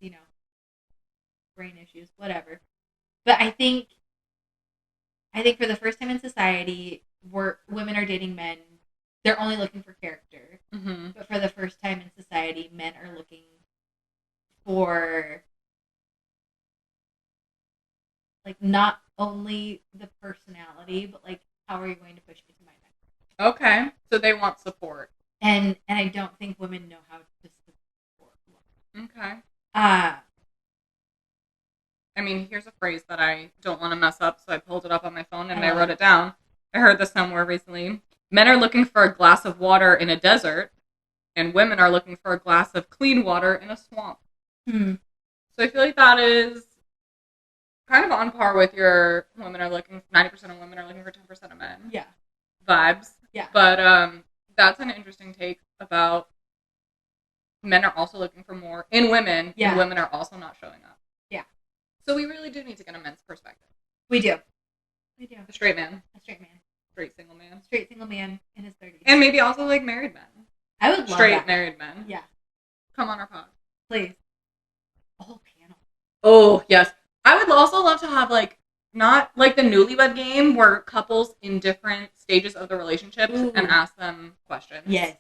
Speaker 1: brain issues, whatever. But I think for the first time in society, women are dating men. They're only looking for character. Mm-hmm. But for the first time in society, men are looking for like not only the personality, but like how are you going to push me to my next level?
Speaker 2: Okay, so they want support,
Speaker 1: and I don't think women know how to support women.
Speaker 2: Okay.
Speaker 1: I
Speaker 2: mean, here's a phrase that I don't want to mess up, so I pulled it up on my phone and I wrote it down. I heard this somewhere recently. Men are looking for a glass of water in a desert, and women are looking for a glass of clean water in a swamp.
Speaker 1: Hmm.
Speaker 2: So I feel like that is kind of on par with your 90% of women are looking for 10% of men.
Speaker 1: Yeah.
Speaker 2: Vibes.
Speaker 1: Yeah.
Speaker 2: But that's an interesting take about men are also looking for more in women, and women are also not showing up.
Speaker 1: Yeah.
Speaker 2: So we really do need to get a men's perspective.
Speaker 1: We do.
Speaker 2: A straight man. Straight single man
Speaker 1: in his 30s.
Speaker 2: And maybe also like married men.
Speaker 1: I would love
Speaker 2: straight married men.
Speaker 1: Yeah.
Speaker 2: Come on our pod.
Speaker 1: Please. A whole panel.
Speaker 2: Oh, yes. I would also love to have like not like the newlywed game where couples in different stages of the relationships and ask them questions.
Speaker 1: Yes.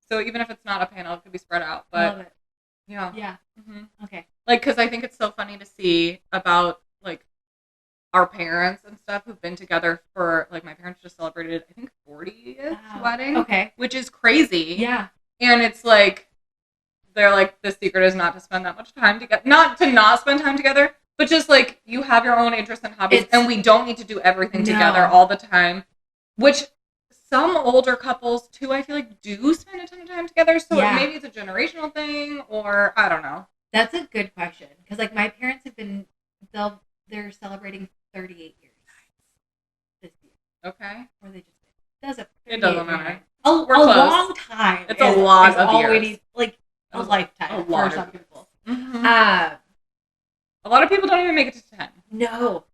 Speaker 2: So even if it's not a panel, it could be spread out. But
Speaker 1: love it.
Speaker 2: Yeah.
Speaker 1: Yeah. Mm-hmm. Okay.
Speaker 2: Like, because I think it's so funny to see about like our parents and stuff who've been together for like my parents just celebrated I think 40th wedding.
Speaker 1: Okay.
Speaker 2: Which is crazy.
Speaker 1: Yeah.
Speaker 2: And it's like they're like the secret is not to spend that much time together. Not to not spend time together, but just like you have your own interests and hobbies and we don't need to do everything together all the time. Which some older couples too, I feel like do spend a ton of time together. So maybe it's a generational thing or I don't know.
Speaker 1: That's a good question. Because like my parents have been they're celebrating 38 years this year.
Speaker 2: Okay.
Speaker 1: Or they just did.
Speaker 2: It doesn't matter.
Speaker 1: A long time.
Speaker 2: It's a lot of years.
Speaker 1: Like a lifetime for some people.
Speaker 2: Mm-hmm. A lot of people don't even make it to 10.
Speaker 1: No.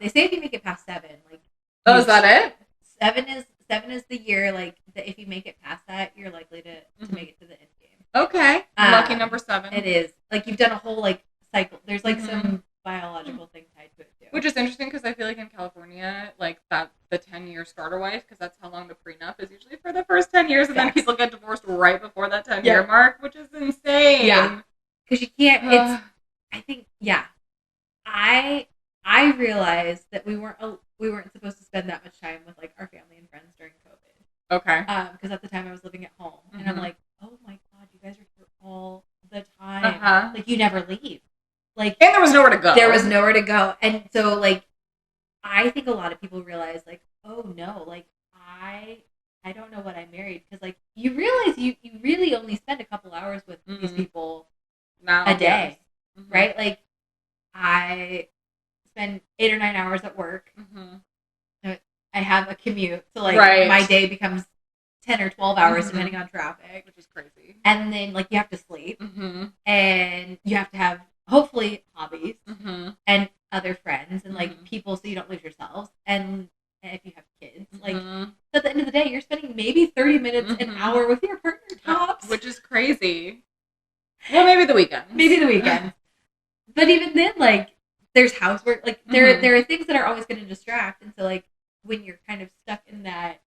Speaker 1: They say if you make it past 7, like.
Speaker 2: Oh, is that it?
Speaker 1: 7 is the year. Like that if you make it past that, you're likely to make it to the end game.
Speaker 2: Okay. Lucky number 7.
Speaker 1: It is like you've done a whole like cycle. There's like some biological thing tied to it too.
Speaker 2: Which is interesting because I feel like in California, like that the 10-year starter wife, because that's how long the prenup is usually for the first 10 years, and then people get divorced right before that 10-year mark, which is insane.
Speaker 1: Yeah, because you can't. It's. I think I I realized that we weren't supposed to spend that much time with like our family and friends during COVID.
Speaker 2: Okay.
Speaker 1: Because at the time I was living at home, and I'm like, oh my god, you guys are here all the time. Like you never leave. Like,
Speaker 2: and there was nowhere to go.
Speaker 1: There was nowhere to go, and so like, I think a lot of people realize like, oh no, like I don't know what I married, because like you realize you really only spend a couple hours with these people a day, right? Like I spend 8 or 9 hours at work. I have a commute, so like my day becomes 10 or 12 hours depending on traffic,
Speaker 2: which is crazy.
Speaker 1: And then like you have to sleep, and you have to have hopefully hobbies and other friends and like people, so you don't lose yourselves. And if you have kids, like at the end of the day, you're spending maybe 30 minutes an hour with your partner tops,
Speaker 2: which is crazy. Well, maybe the weekend.
Speaker 1: But even then, like there's housework, like there are things that are always going to distract, and so like when you're kind of stuck in that,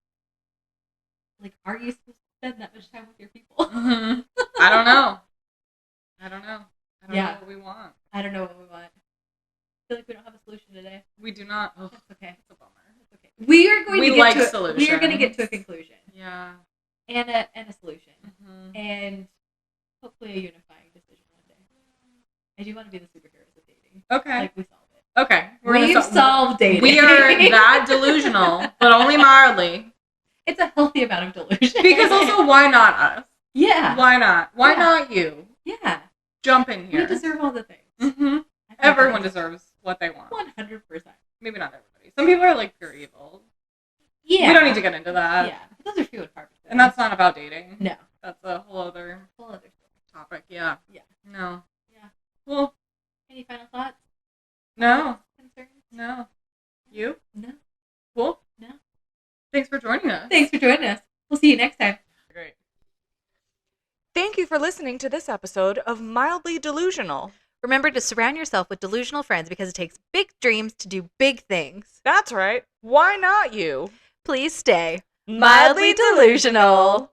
Speaker 1: like, are you supposed to spend that much time with your people?
Speaker 2: I don't know. I don't know what we want.
Speaker 1: I don't know what we want. I feel like we don't have a solution today.
Speaker 2: We do not.
Speaker 1: That's okay.
Speaker 2: It's a bummer.
Speaker 1: It's okay. We are going to get to a conclusion.
Speaker 2: Yeah.
Speaker 1: And a solution. And hopefully a unifying decision one day. I do want to be the superheroes of dating.
Speaker 2: Okay.
Speaker 1: Like, we solved it.
Speaker 2: Okay.
Speaker 1: We've solved dating.
Speaker 2: We are that delusional, but only mildly.
Speaker 1: It's a healthy amount of delusion.
Speaker 2: Because also, why not us?
Speaker 1: Yeah.
Speaker 2: Why not? Why not you?
Speaker 1: Yeah.
Speaker 2: Jump in here.
Speaker 1: We deserve all the things.
Speaker 2: Everyone deserves what they want.
Speaker 1: 100%.
Speaker 2: Maybe not everybody. Some people are like pure evil.
Speaker 1: Yeah.
Speaker 2: We don't need to get into that.
Speaker 1: Yeah. But those are few and far between.
Speaker 2: And that's not about dating.
Speaker 1: No.
Speaker 2: That's a whole other topic. Yeah.
Speaker 1: Yeah.
Speaker 2: No.
Speaker 1: Yeah.
Speaker 2: Well.
Speaker 1: Any final thoughts?
Speaker 2: No.
Speaker 1: Concerns?
Speaker 2: No. You?
Speaker 1: No.
Speaker 2: Cool?
Speaker 1: No.
Speaker 2: Thanks for joining us.
Speaker 1: We'll see you next time.
Speaker 2: Great.
Speaker 3: Thank you for listening to this episode of Mildly Delusional.
Speaker 1: Remember to surround yourself with delusional friends, because it takes big dreams to do big things.
Speaker 3: That's right. Why not you?
Speaker 1: Please stay mildly delusional.